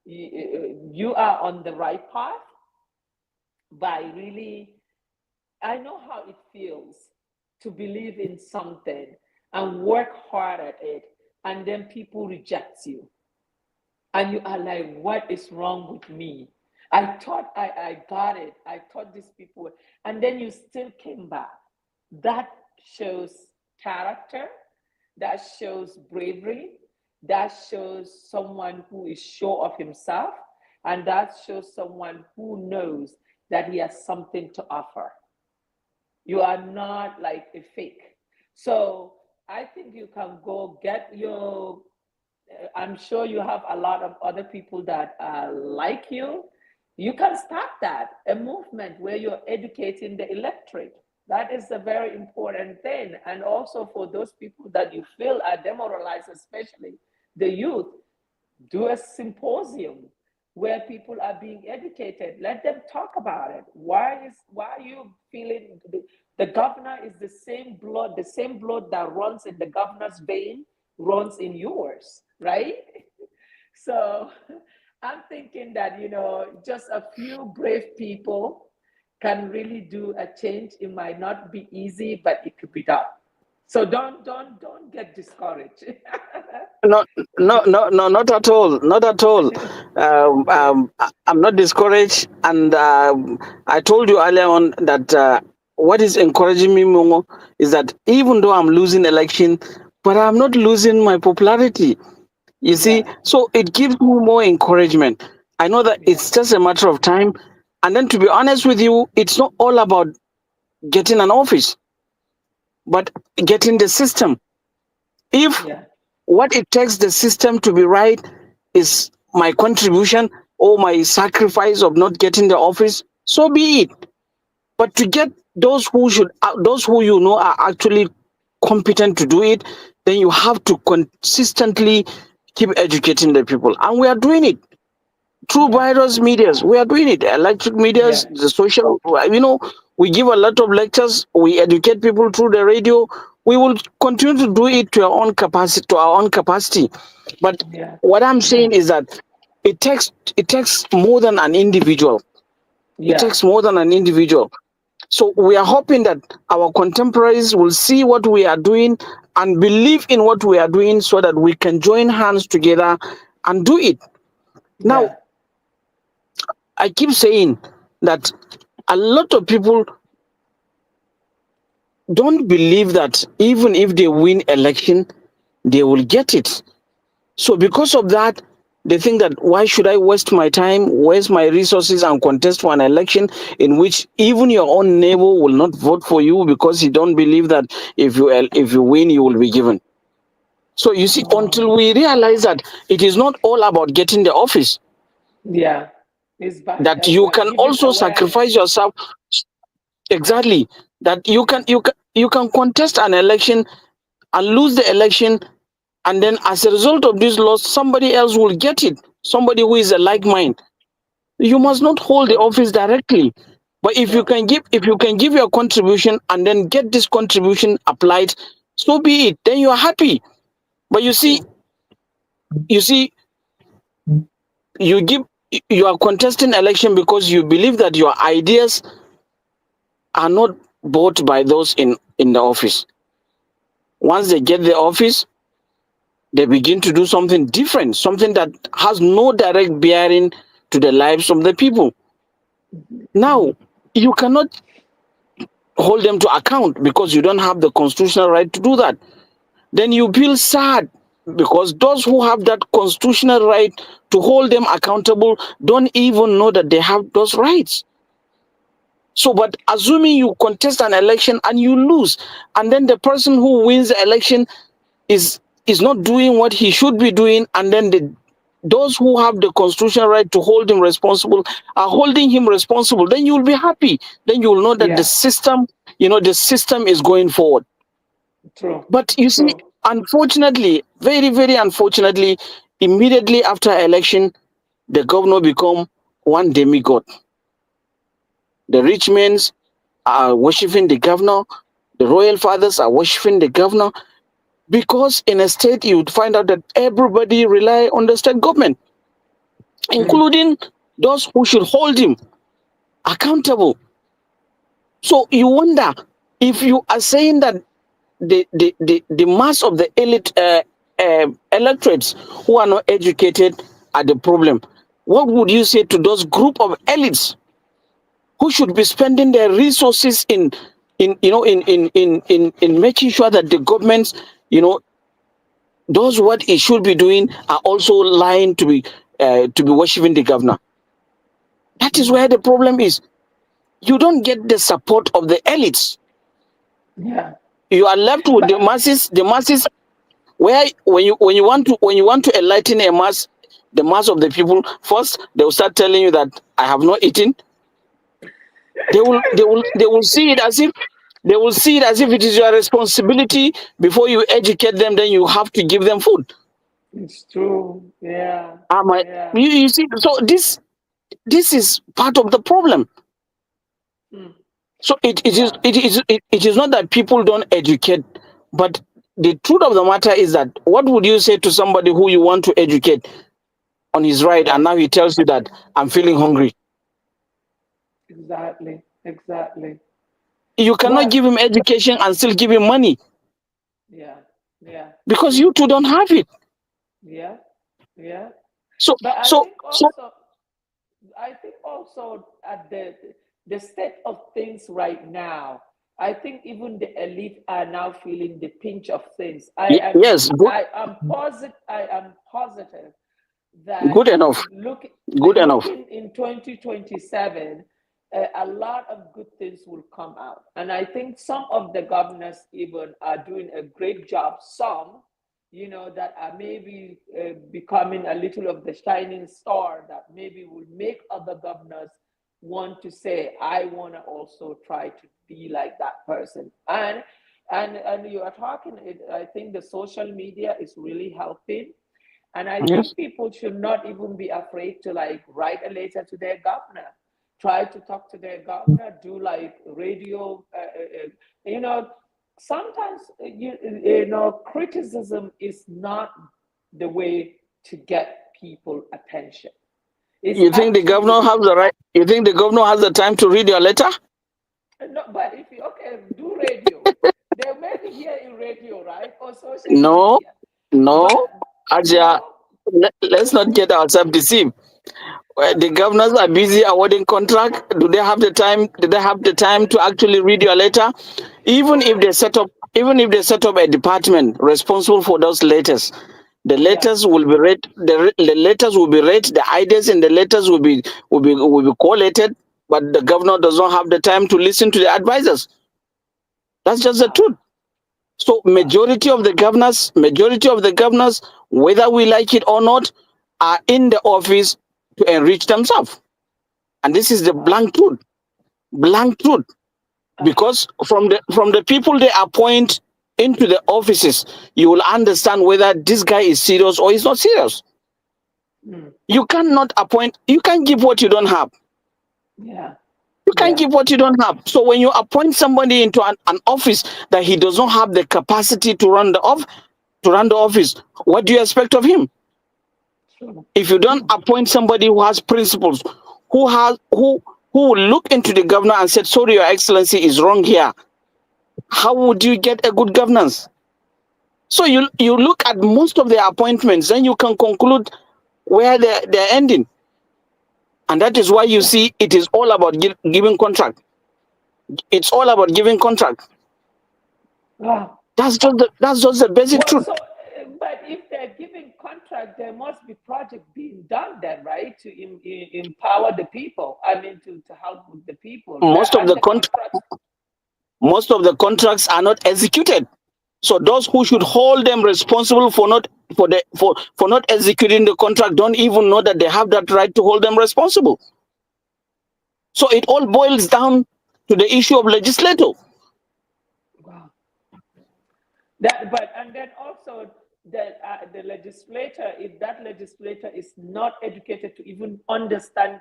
S1: you are on the right path by really, I know how it feels to believe in something and work hard at it, and then people reject you. And you are like, what is wrong with me? I thought I got it. I thought these people, and then you still came back. That shows character, that shows bravery, that shows someone who is sure of himself, and that shows someone who knows that he has something to offer. You are not like a fake. So I think you can go get your, I'm sure you have a lot of other people that are like you. You can start that, a movement where you're educating the electorate. That is a very important thing. And also for those people that you feel are demoralized, especially the youth, do a symposium where people are being educated. Let them talk about it. Why are you feeling the governor is the same blood that runs in the governor's vein runs in yours, right? So I'm thinking that, just a few brave people can really do a change. It might not be easy, but it could be done. So don't get discouraged.
S2: No, no, not at all, not at all.
S1: Yeah,
S2: I'm not discouraged, and I told you earlier on that what is encouraging me more is that even though I'm losing election, but I'm not losing my popularity. You see,
S1: yeah,
S2: so it gives me more encouragement. I know that
S1: yeah,
S2: it's just a matter of time, and then to be honest with you, it's not all about getting an office, but getting the system. If
S1: yeah,
S2: what it takes the system to be right is my contribution or my sacrifice of not getting the office, so be it. But to get those who you know are actually competent to do it, then you have to consistently keep educating the people, and we are doing it through
S1: yeah,
S2: various medias. We are doing it, electric medias,
S1: yeah,
S2: the social, we give a lot of lectures, we educate people through the radio. We will continue to do it to our own capacity. But
S1: yeah,
S2: what I'm saying is that it takes more than an individual. It
S1: yeah,
S2: takes more than an individual. So we are hoping that our contemporaries will see what we are doing and believe in what we are doing so that we can join hands together and do it. Now,
S1: Yeah.
S2: I keep saying that a lot of people don't believe that even if they win election, they will get it. So because of that, they think that why should I waste my time, waste my resources and contest for an election in which even your own neighbor will not vote for you because he don't believe that if you win you will be given. So you see,
S1: Oh,
S2: until we realize that it is not all about getting the office,
S1: yeah. It's by
S2: that you can
S1: giving
S2: also
S1: awareness.
S2: sacrifice yourself. Exactly, that you can contest an election and lose the election, and then as a result of this loss somebody else will get it, somebody who is a like mind. You must not hold the
S1: True.
S2: office directly, but
S1: True.
S2: if you can give your contribution and then get this contribution applied, so be it, then you are happy. But
S1: True.
S2: you see you give you are contesting election because you believe that your ideas are not bought by those in the office. Once they get the office, they begin to do something different, something that has no direct bearing to the lives of the people. Now, you cannot hold them to account because you don't have the constitutional right to do that. Then you feel sad because those who have that constitutional right to hold them accountable don't even know that they have those rights. So, but assuming you contest an election and you lose, and then the person who wins the election is is not doing what he should be doing, and then those who have the constitutional right to hold him responsible are holding him responsible, then you will be happy. Then you will know that
S1: Yeah.
S2: the system is going forward.
S1: True.
S2: But you see,
S1: True.
S2: unfortunately, very, very unfortunately, immediately after election, the governor become one demigod. The rich men are worshiping the governor. The royal fathers are worshiping the governor because in a state you would find out that everybody rely on the state government,
S1: Mm.
S2: including those who should hold him accountable. So you wonder, if you are saying that the mass of the elite electorates who are not educated are the problem, what would you say to those group of elites who should be spending their resources in making sure that the governments, you know does what it should be doing, are also lying to be worshiping the governor? That is where the problem is. You don't get the support of the elites.
S1: Yeah.
S2: You are left with the
S1: But
S2: masses. The masses, where when you want to enlighten a mass, the mass of the people, first they will start telling you that I have not eaten. They will see it as if it is your responsibility. Before you educate them, then you have to give them food.
S1: it's true. Yeah.
S2: Am I,
S1: Yeah.
S2: you see, so this is part of the problem.
S1: Mm.
S2: So
S1: Yeah.
S2: it is not that people don't educate, but the truth of the matter is that what would you say to somebody who you want to educate on his right, and now he tells you that I'm feeling hungry?
S1: Exactly. Exactly.
S2: You cannot
S1: Well,
S2: give him education and still give him money
S1: yeah. Yeah.
S2: because
S1: True.
S2: you two don't have it.
S1: Yeah. Yeah.
S2: So
S1: But
S2: so so
S1: I think also at the state of things right now, I think even the elite are now feeling the pinch of things.
S2: yes,
S1: I am positive that
S2: good enough, good enough.
S1: looking in 2027, a lot of good things will come out. And I think some of the governors even are doing a great job. Some, that are maybe becoming a little of the shining star that maybe will make other governors want to say, I want to also try to be like that person. And you are talking, I think the social media is really helping, and I
S2: Yes,
S1: think people should not even be afraid to like write a letter to their governor, try to talk to their governor, do like radio. You know, sometimes criticism is not the way to get people attention. It's
S2: you think the
S1: actually
S2: governor has the right? You think the governor has the time to read your letter?
S1: No, but if you okay, do radio. They may be here in radio, right? Or social
S2: No,
S1: media.
S2: no,
S1: But
S2: Aja,
S1: no,
S2: let's not get ourselves deceived. The governors are busy awarding contract. Do they have the time? Do they have the time to actually read your letter? Even if they set up, even if they set up a department responsible for those letters, the
S1: yeah.
S2: letters will be read. The letters will be read. The ideas in the letters will be collated. But the governor does not have the time to listen to the advisors. That's just the
S1: Wow.
S2: truth. So
S1: Wow.
S2: majority of the governors, whether we like it or not, are in the office to enrich themselves. And this is the
S1: Wow.
S2: blank truth. Blank truth.
S1: Ah,
S2: Because from the people they appoint into the offices, you will understand whether this guy is serious or he's not serious.
S1: mm,
S2: You can't give what you don't have.
S1: yeah.
S2: You can't
S1: Yeah.
S2: give what you don't have. So when you appoint somebody into an office that he does not have the capacity to run the office, what do you expect of him?
S1: True.
S2: If you don't appoint somebody who has principles, who will look into the governor and said, sorry, your excellency is wrong here, how would you get a good governance? So you look at most of the appointments, then you can conclude where they're ending. And that is why you
S1: So,
S2: see it is all about giving contract. It's all about giving contract.
S1: wow.
S2: That's just the basic
S1: Well,
S2: truth.
S1: so, but if they're giving contract, there must be project being done then, right? To empower the people. I mean, to help with the people. There
S2: Most of
S1: and
S2: the
S1: the
S2: con-
S1: contracts.
S2: most of the contracts are not executed. So those who should
S1: Wow.
S2: hold them responsible for not executing the contract don't even know that they have that right to hold them responsible. So it all boils down to the issue of legislator.
S1: Wow. That, but and then also the legislator, if that legislator is not educated to even understand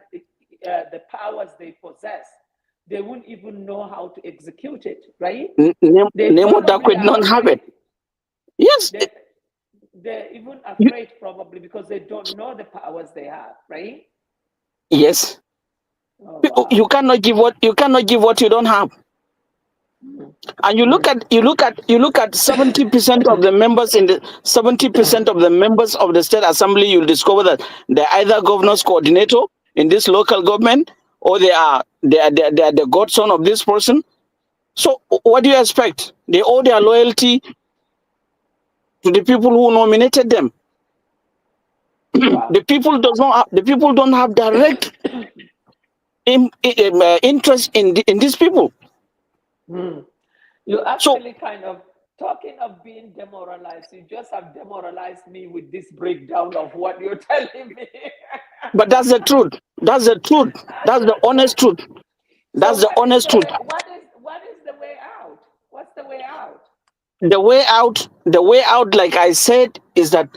S1: the powers they possess, they won't even know how to execute it, right? They
S2: Nemo
S1: probably
S2: Dakwet
S1: are
S2: don't have
S1: afraid.
S2: it. Yes,
S1: They they're even
S2: you,
S1: afraid probably because they don't know the powers they have, right?
S2: yes.
S1: Oh
S2: You
S1: wow.
S2: cannot give what you don't have.
S1: Mm,
S2: And
S1: mm,
S2: 70% of the members in the 70% of the members of the state assembly, you'll discover that they're either governor's coordinator in this local government, or they are the godson of this person. So what do you expect? They owe their loyalty to the people who nominated them.
S1: wow.
S2: The people don't have direct interest in these people.
S1: Mm. You
S2: So,
S1: actually kind of talking of being demoralized. You just have demoralized me with this breakdown of what you're telling me.
S2: but that's the truth. That's the truth. That's the honest truth.
S1: So
S2: That's the honest truth.
S1: what is the way out? What's the way out?
S2: The way out, like I said, is that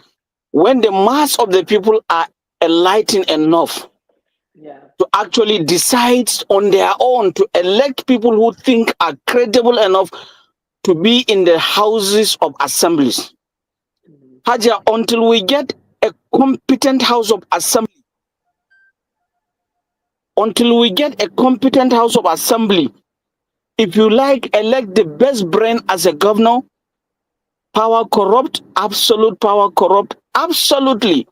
S2: when the mass of the people are enlightened enough
S1: Yeah.
S2: to actually decide on their own to elect people who think are credible enough to be in the houses of assemblies.
S1: Mhm.
S2: Haja, until we get a competent house of assembly, if you like, elect the best brain as a governor, power corrupt, absolute power corrupt, absolutely.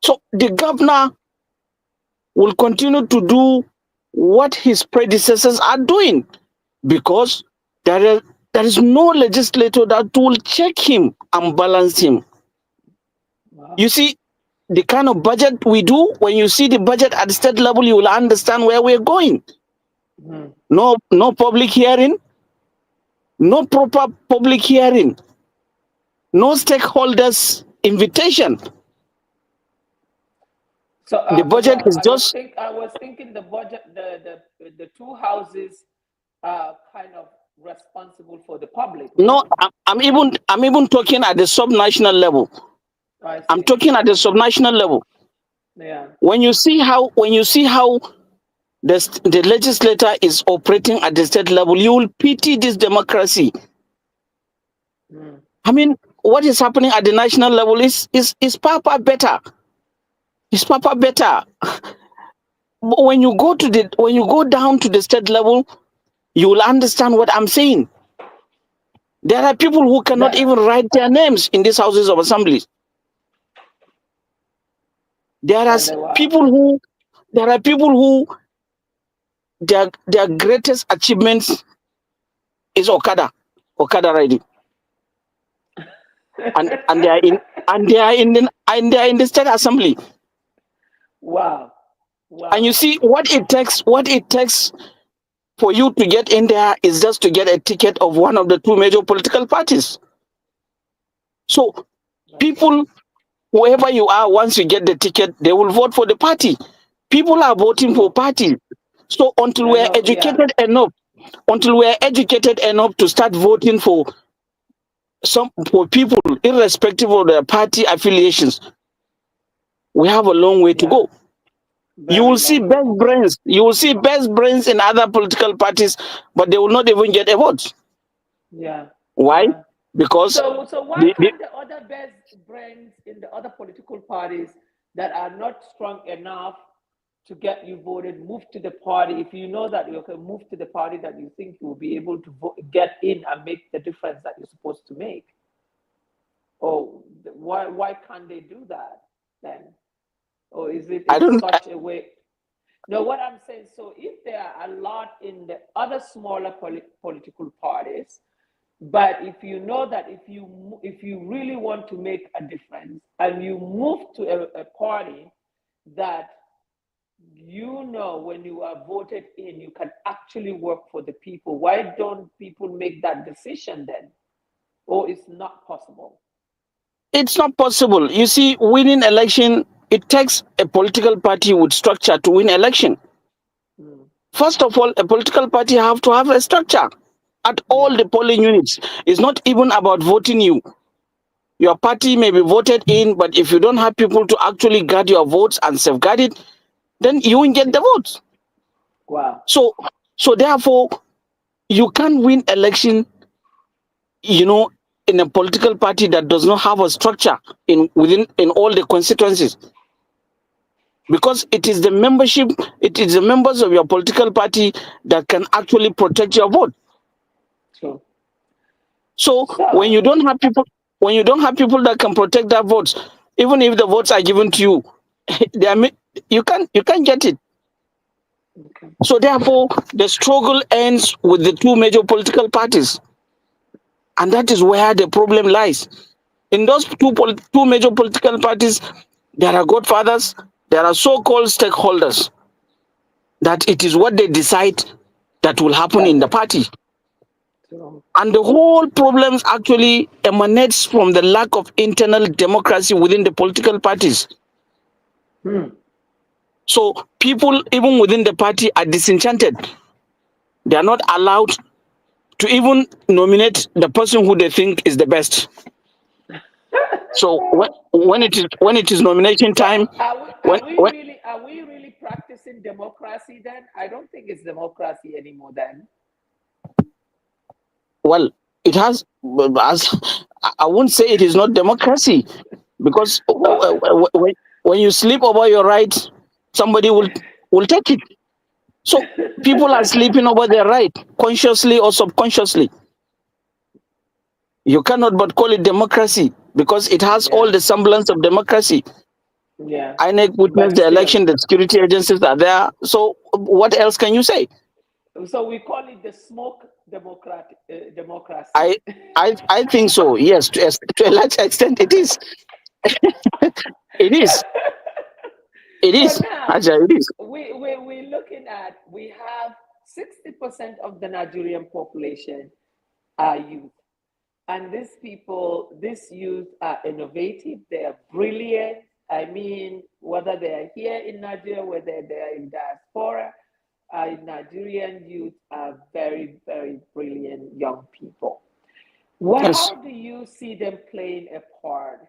S2: So the governor will continue to do what his predecessors are doing, because there is no legislator that will check him and balance him.
S1: Wow.
S2: You see, the kind of budget we do, when you see the budget at the state level, you will understand where we're going.
S1: Mhm.
S2: No public hearing, no proper public hearing, no stakeholders invitation.
S1: So
S2: The budget
S1: well,
S2: is just
S1: I was thinking the budget the two houses are kind of responsible for the public,
S2: no.
S1: no?
S2: I'm even talking at the subnational level.
S1: I
S2: I'm
S1: see.
S2: talking at the subnational level.
S1: Yeah.
S2: When you see how the legislator is operating at the state level, you will pity this democracy.
S1: Mm.
S2: I mean, what is happening at the national level is papa better. Is papa better. But when you go down to the state level, you will understand what I'm saying. There are people who cannot even write their names in these houses of assemblies. There are people who their greatest achievements is Okada riding, and they are in the state assembly.
S1: Wow.
S2: And you see what it takes for you to get in there is just to get a ticket of one of the two major political parties. So people, whoever you are, once you get the ticket, they will vote for the party. People are voting for parties. So until we're educated enough, to start voting for people, irrespective of their party affiliations, we have a long way to go. You will see best brains. You will see best brains in other political parties, but they will not even get a vote.
S1: Yeah.
S2: Why? Because
S1: so why can't the other best brains in the other political parties that are not strong enough to get you voted move to the party if you know that you can move to the party that you think you will be able to get in and make the difference that you're supposed to make? Or why can't they do that then? Or is it in such a way? No, what I'm saying, so if there are a lot in the other smaller political parties, but if you know that if you really want to make a difference and you move to a party that you know when you are voted in, you can actually work for the people, why don't people make that decision then? Or it's not possible?
S2: it's not possible. You see, winning election, it takes a political party with structure to win election. First of all, a political party have to have a structure at all the polling units. It's not even about voting you. Your party may be voted in, but if you don't have people to actually guard your votes and safeguard it, then you won't get the votes.
S1: Wow.
S2: So therefore, you can't win election, in a political party that does not have a structure in all the constituencies. Because it is the members of your political party that can actually protect your vote.
S1: True.
S2: So when you don't have people that can protect that votes, even if the votes are given to you, you can't get it.
S1: Okay.
S2: So therefore, the struggle ends with the two major political parties, and that is where the problem lies. In those two major political parties, there are godfathers, there are so-called stakeholders. That it is what they decide that will happen in the party. And the whole problems actually emanates from the lack of internal democracy within the political parties. So people, even within the party, are disenchanted. They are not allowed to even nominate the person who they think is the best. So when it is nomination time,
S1: are we really practicing democracy then? I don't think it's democracy anymore then.
S2: Well, it has. I won't say it is not democracy, because when you sleep over your right, somebody will take it. So people are sleeping over their right, consciously or subconsciously. You cannot but call it democracy because it has all the semblance of democracy.
S1: Yeah.
S2: INEC witnessed the election, the security agencies are there. So what else can you say?
S1: So we call it the smoke democracy.
S2: I think so. Yes, to a large extent, it is. It is. It is.
S1: So now,
S2: Aja, it is.
S1: we're looking at, we have 60% of the Nigerian population are youth. And these youth are innovative, they are brilliant. I mean, whether they are here in Nigeria, whether they are in diaspora, Nigerian youth are very, very brilliant young people. How do you see them playing a part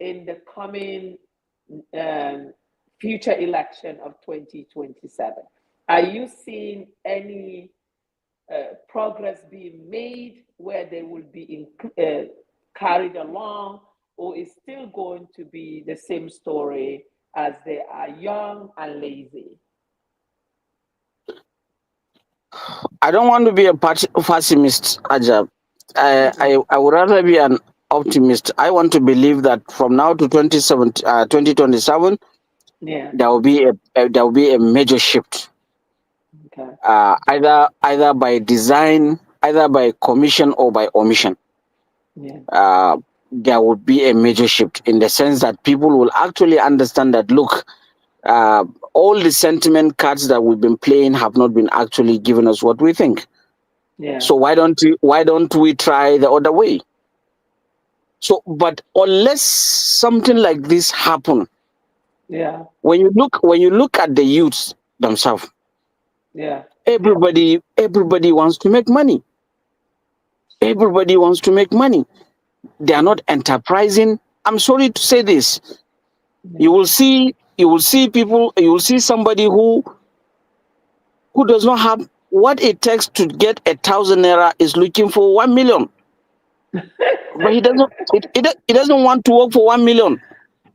S1: in the coming future election of 2027? Are you seeing any progress being made where they will be carried along, or is still going to be the same story as they are young and lazy?
S2: I don't want to be a pessimist, Ajab. I would rather be an optimist. I want to believe that from now to 2027,
S1: Yeah.
S2: there will be a major shift,
S1: Okay.
S2: either by design, either by commission or by omission.
S1: Yeah.
S2: There would be a major shift in the sense that people will actually understand that, look, uh, all the sentiment cards that we've been playing have not been actually giving us what we think.
S1: Yeah.
S2: So why don't we try the other way? So, but unless something like this happen,
S1: Yeah.
S2: when you look at the youths themselves,
S1: Yeah.
S2: everybody wants to make money. Everybody wants to make money. They are not enterprising. I'm sorry to say this.
S1: Yeah.
S2: You will see somebody who does not have what it takes to get 1,000 naira is looking for 1 million. But he doesn't want to work for 1 million.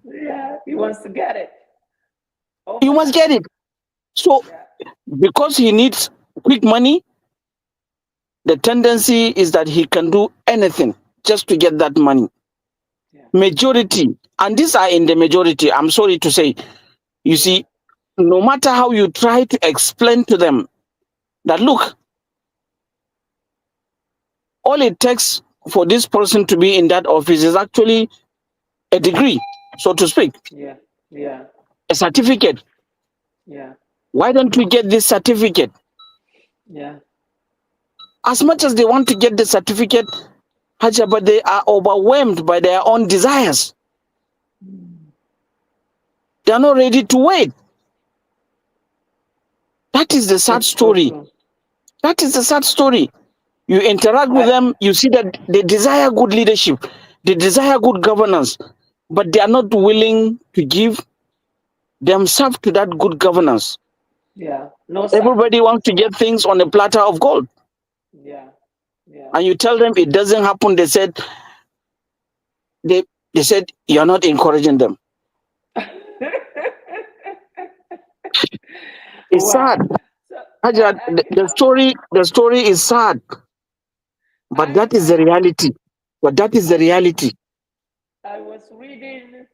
S1: Yeah. He wants to get it
S2: You must
S1: overnight.
S2: get it. So
S1: Yeah.
S2: because he needs quick money, the tendency is that he can do anything just to get that money.
S1: Yeah.
S2: Majority, and these are in the majority, I'm sorry to say, you
S1: Yeah.
S2: see, no matter how you try to explain to them that, look, all it takes for this person to be in that office is actually a degree, so to speak,
S1: Yeah. Yeah.
S2: a certificate.
S1: Yeah.
S2: Why don't we get this certificate?
S1: Yeah.
S2: As much as they want to get the certificate, Haja, but they are overwhelmed by their own desires. They are not ready to wait. That is the sad
S1: It's so
S2: story.
S1: true.
S2: That is the sad story. You interact with
S1: I
S2: them, you see that they desire good leadership, they desire good governance, but they are not willing to give themselves to that good governance.
S1: Yeah. No
S2: Everybody wants
S1: sacrifice.
S2: to get things on a platter of gold.
S1: Yeah. Yeah.
S2: And you tell them it doesn't happen. They, they said you're not encouraging them. It's sad.
S1: Wow. So
S2: Haja, the story is sad, but
S1: I
S2: that is the reality. But that is the
S1: I
S2: reality.
S1: I was reading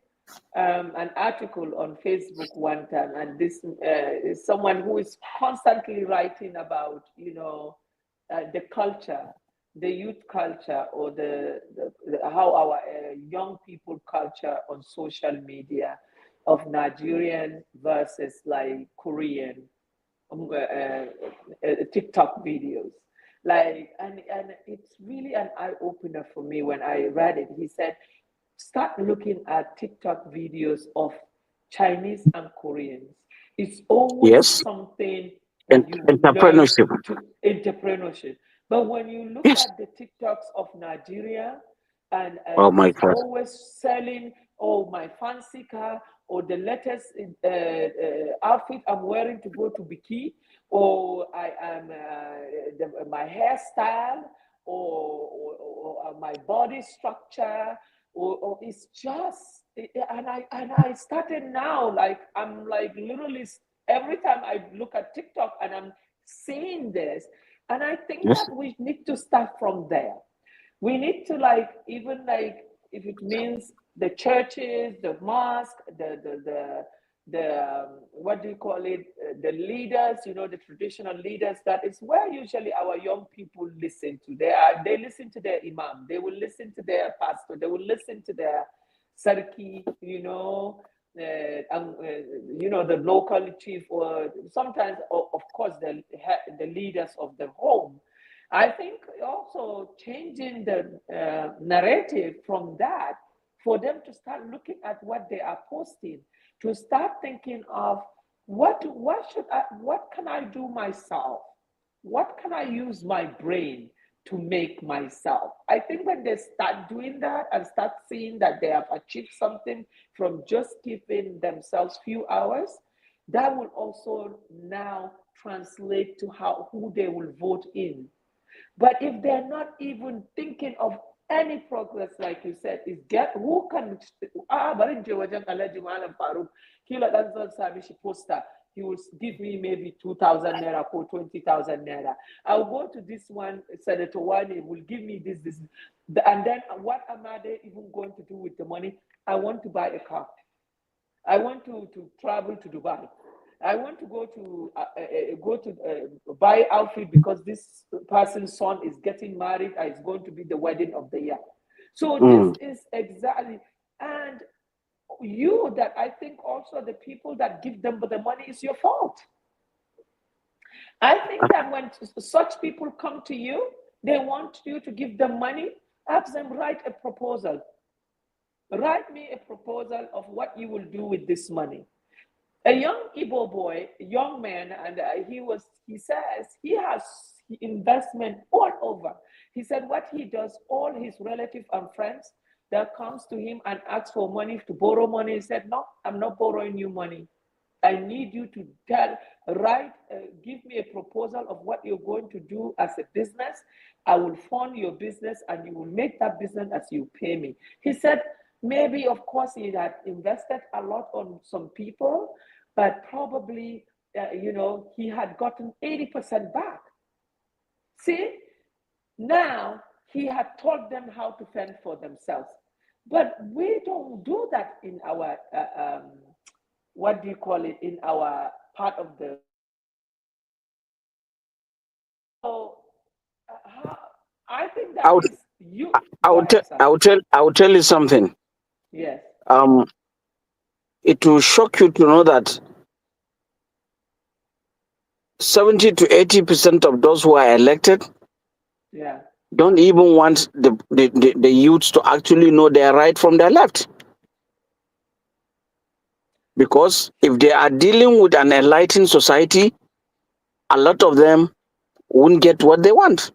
S1: an article on Facebook one time, and this is someone who is constantly writing about, the culture, the youth culture, or how our young people culture on social media of Nigerian versus like Korean TikTok videos. Like, and it's really an eye opener for me when I read it. He said, start looking at TikTok videos of Chinese and Koreans. It's always
S2: Yes.
S1: something
S2: And
S1: that you will learn
S2: entrepreneurship.
S1: to entrepreneurship. But when you look
S2: Yes.
S1: at the TikToks of Nigeria, and
S2: Oh my
S1: it's
S2: God.
S1: always selling, oh, my fancy car, or the latest outfit I'm wearing to go to Biki, or I am my hairstyle, or my body structure, or it's just and I started now, like I'm like literally every time I look at TikTok and I'm seeing this, and I think
S2: Yes.
S1: that we need to start from there. We need to, like, even like, if it means the churches, the mosque, what do you call it, the leaders, the traditional leaders, that is where usually our young people listen to. They listen to their imam, they will listen to their pastor, they will listen to their sarki, the local chief, or sometimes, of course, the leaders of the home. I think also changing the narrative from that, for them to start looking at what they are posting, to start thinking of what can I do myself? What can I use my brain to make myself? I think when they start doing that and start seeing that they have achieved something from just giving themselves few hours, that will also now translate to who they will vote in. But if they're not even thinking of any progress, like you said, is get who can barin je wajen Alhaji Malam Farouk, kila dan zan sami shi poster, he will give me maybe 2,000 naira or 20,000 naira. I'll go to this one, Senator Wani will give me this. And then what am I even going to do with the money? I want to buy a car. I want to travel to Dubai. I want to buy outfit because this person's son is getting married and it's going to be the wedding of the year. So this is exactly, and you that I think also the people that give them the money is your fault. I think that when such people come to you, they want you to give them money, ask them write a proposal. Write me a proposal of what you will do with this money. A young Igbo boy, a young man, and he says he has investment all over. He said what he does, all his relatives and friends that comes to him and asks for money, to borrow money, he said, no, I'm not borrowing you money. I need you to give me a proposal of what you're going to do as a business. I will fund your business and you will make that business as you pay me. He said, maybe, of course, he had invested a lot on some people, but probably, he had gotten 80% back. See, now he had taught them how to fend for themselves. But we don't do that in our, what do you call it, in our part of the. So, I think
S2: I
S1: that
S2: would,
S1: is you.
S2: I
S1: Go
S2: would,
S1: ahead, sir.
S2: I would tell you something.
S1: Yes.
S2: Um, it will shock you to know that 70 to 80% of those who are elected
S1: Yeah.
S2: don't even want the youths to actually know their right from their left. Because if they are dealing with an enlightened society, a lot of them won't get what they want,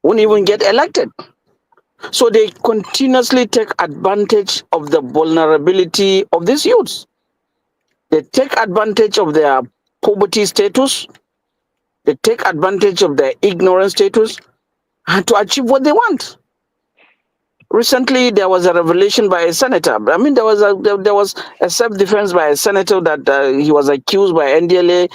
S2: won't even get elected. So they continuously take advantage of the vulnerability of these youths. They take advantage of their poverty status, they take advantage of their ignorance status, and to achieve what they want. Recently, there was a revelation by a senator. I mean, there was a self-defense by a senator that he was accused by NDLA,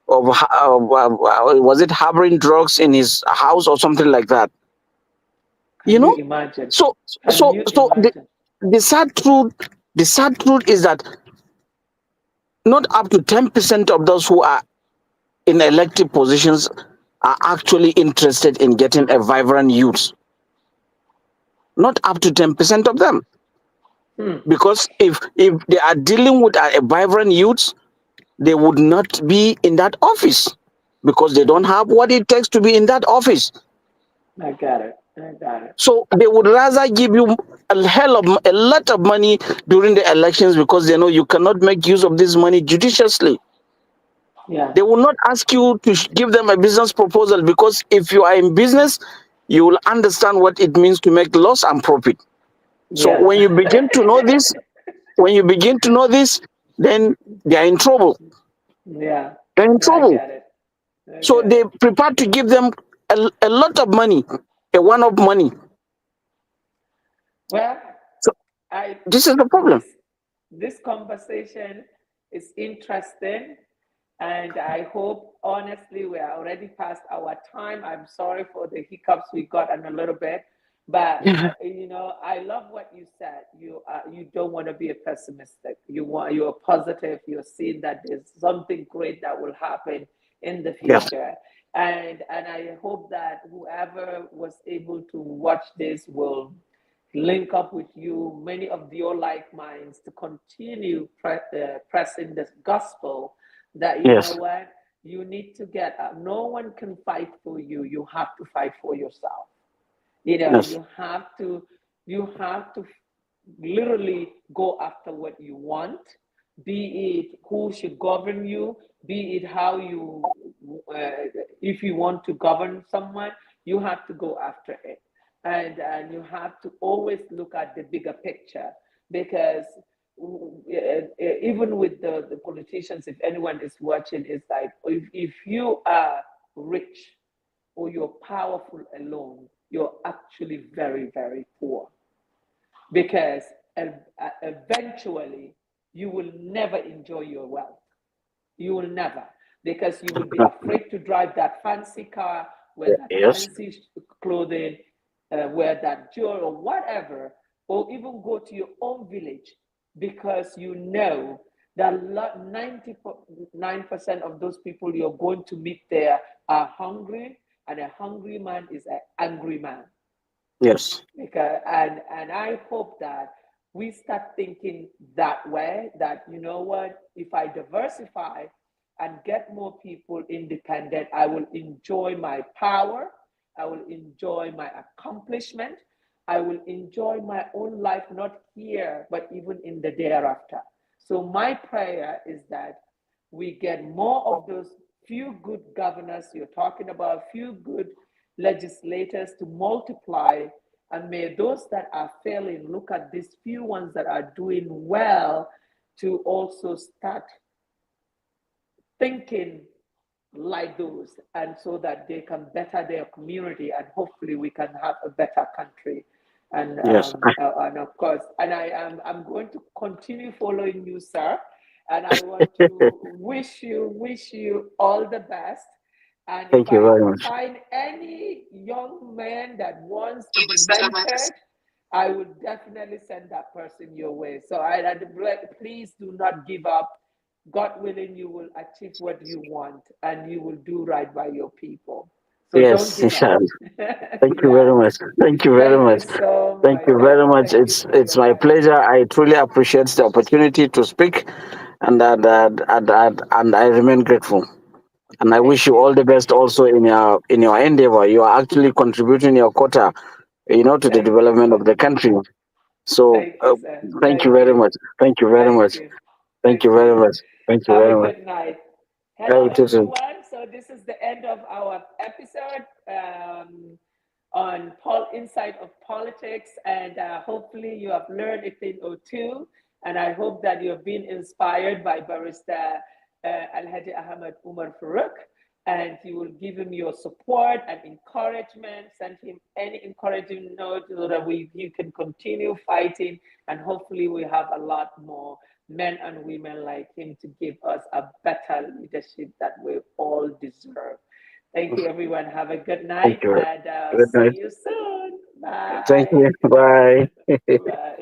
S2: was it harboring drugs in his house or something like that? You
S1: Can you
S2: know,
S1: imagine?
S2: so
S1: Can you
S2: so
S1: imagine?
S2: the sad truth is that not up to 10% of those who are in elective positions are actually interested in getting a vibrant youth. Not up to 10% of them. Because if they are dealing with a vibrant youth, they would not be in that office because they don't have what it takes to be in that office.
S1: I got it. I got it.
S2: So they would rather give you a lot of money during the elections because they know you cannot make use of this money judiciously.
S1: Yeah.
S2: They will not ask you to give them a business proposal because if you are in business, you will understand what it means to make loss and profit. So
S1: Yeah.
S2: when you begin to know this, then they are in trouble.
S1: Yeah.
S2: They're in
S1: I
S2: trouble.
S1: get it. I
S2: So
S1: get
S2: they
S1: it.
S2: prepare to give them a lot of money, a one-off money.
S1: Well,
S2: So
S1: I
S2: this is the problem.
S1: this conversation is interesting, and I hope honestly we are already past our time. I'm sorry for the hiccups we got in a little bit, but I love what you said. You don't want to be a pessimistic. You're positive. You're seeing that there's something great that will happen in the
S2: Yes.
S1: future. And I hope that whoever was able to watch this will link up with you, many of your like minds, to continue pressing the gospel that you know
S2: Yes.
S1: what, you need to get up. No one can fight for you. You have to fight for yourself.
S2: Yes.
S1: You have to literally go after what you want, be it who should govern you, be it how you, if you want to govern someone, you have to go after it. And you have to always look at the bigger picture because even with the politicians, if anyone is watching, it's like if you are rich or you're powerful alone, you're actually very, very poor because eventually you will never enjoy your wealth. You will never, because you will be afraid to drive that fancy car, wear that
S2: Yes.
S1: fancy clothing, wear that jewelry or whatever, or even go to your own village, because you know that 99% of those people you're going to meet there are hungry, and a hungry man is an angry man.
S2: Yes.
S1: Because, and I hope that we start thinking that way, that you know what, if I diversify and get more people independent, I will enjoy my power, I will enjoy my accomplishment, I will enjoy my own life, not here but even in the thereafter. So my prayer is that we get more of those few good governors you're talking about, few good legislators to multiply. And may those that are failing look at these few ones that are doing well to also start thinking like those, and so that they can better their community, and hopefully we can have a better country.
S2: Yes.
S1: And of course, and I'm going to continue following you, sir, and I want to wish you all the best. And if
S2: Thank you
S1: I
S2: very much.
S1: find any young man that wants to be mentored, I will definitely send that person your way. So please do not give up. God willing, you will achieve what you want, and you will do right by your people. So don't
S2: Yes,
S1: give up.
S2: inshallah. Thank you very
S1: Yeah.
S2: much. Thank you very
S1: Thank you
S2: much.
S1: so
S2: Thank
S1: much.
S2: you very much.
S1: Thank you
S2: It's
S1: so
S2: my
S1: much.
S2: pleasure. I truly appreciate the opportunity to speak, and I remain grateful. And I wish
S1: Thank
S2: you
S1: you.
S2: all the best also in your endeavor. You are actually contributing your quota, to the
S1: Thank you,
S2: development
S1: sir.
S2: of the country. So
S1: Thank you, sir.
S2: thank you
S1: Thank
S2: very
S1: you.
S2: much. Thank you very
S1: Thank
S2: much.
S1: you.
S2: Thank you
S1: Thank
S2: very
S1: you.
S2: much. Thank you
S1: Have a
S2: very much.
S1: good night. Hello,
S2: Thank you too.
S1: everyone. So this is the end of our episode on Insight of Politics, and hopefully you have learned a thing or two. And I hope that you have been inspired by Barrister Alhaji Ahmed Umar Farouk, and you will give him your support and encouragement. Send him any encouraging note so that you can continue fighting, and hopefully we have a lot more men and women like him to give us a better leadership that we all deserve. Thank you, everyone. Have a good
S2: Thank
S1: night,
S2: you.
S1: and
S2: Good
S1: see
S2: night.
S1: you soon.
S2: Thank
S1: Bye.
S2: you. Bye.
S1: Bye.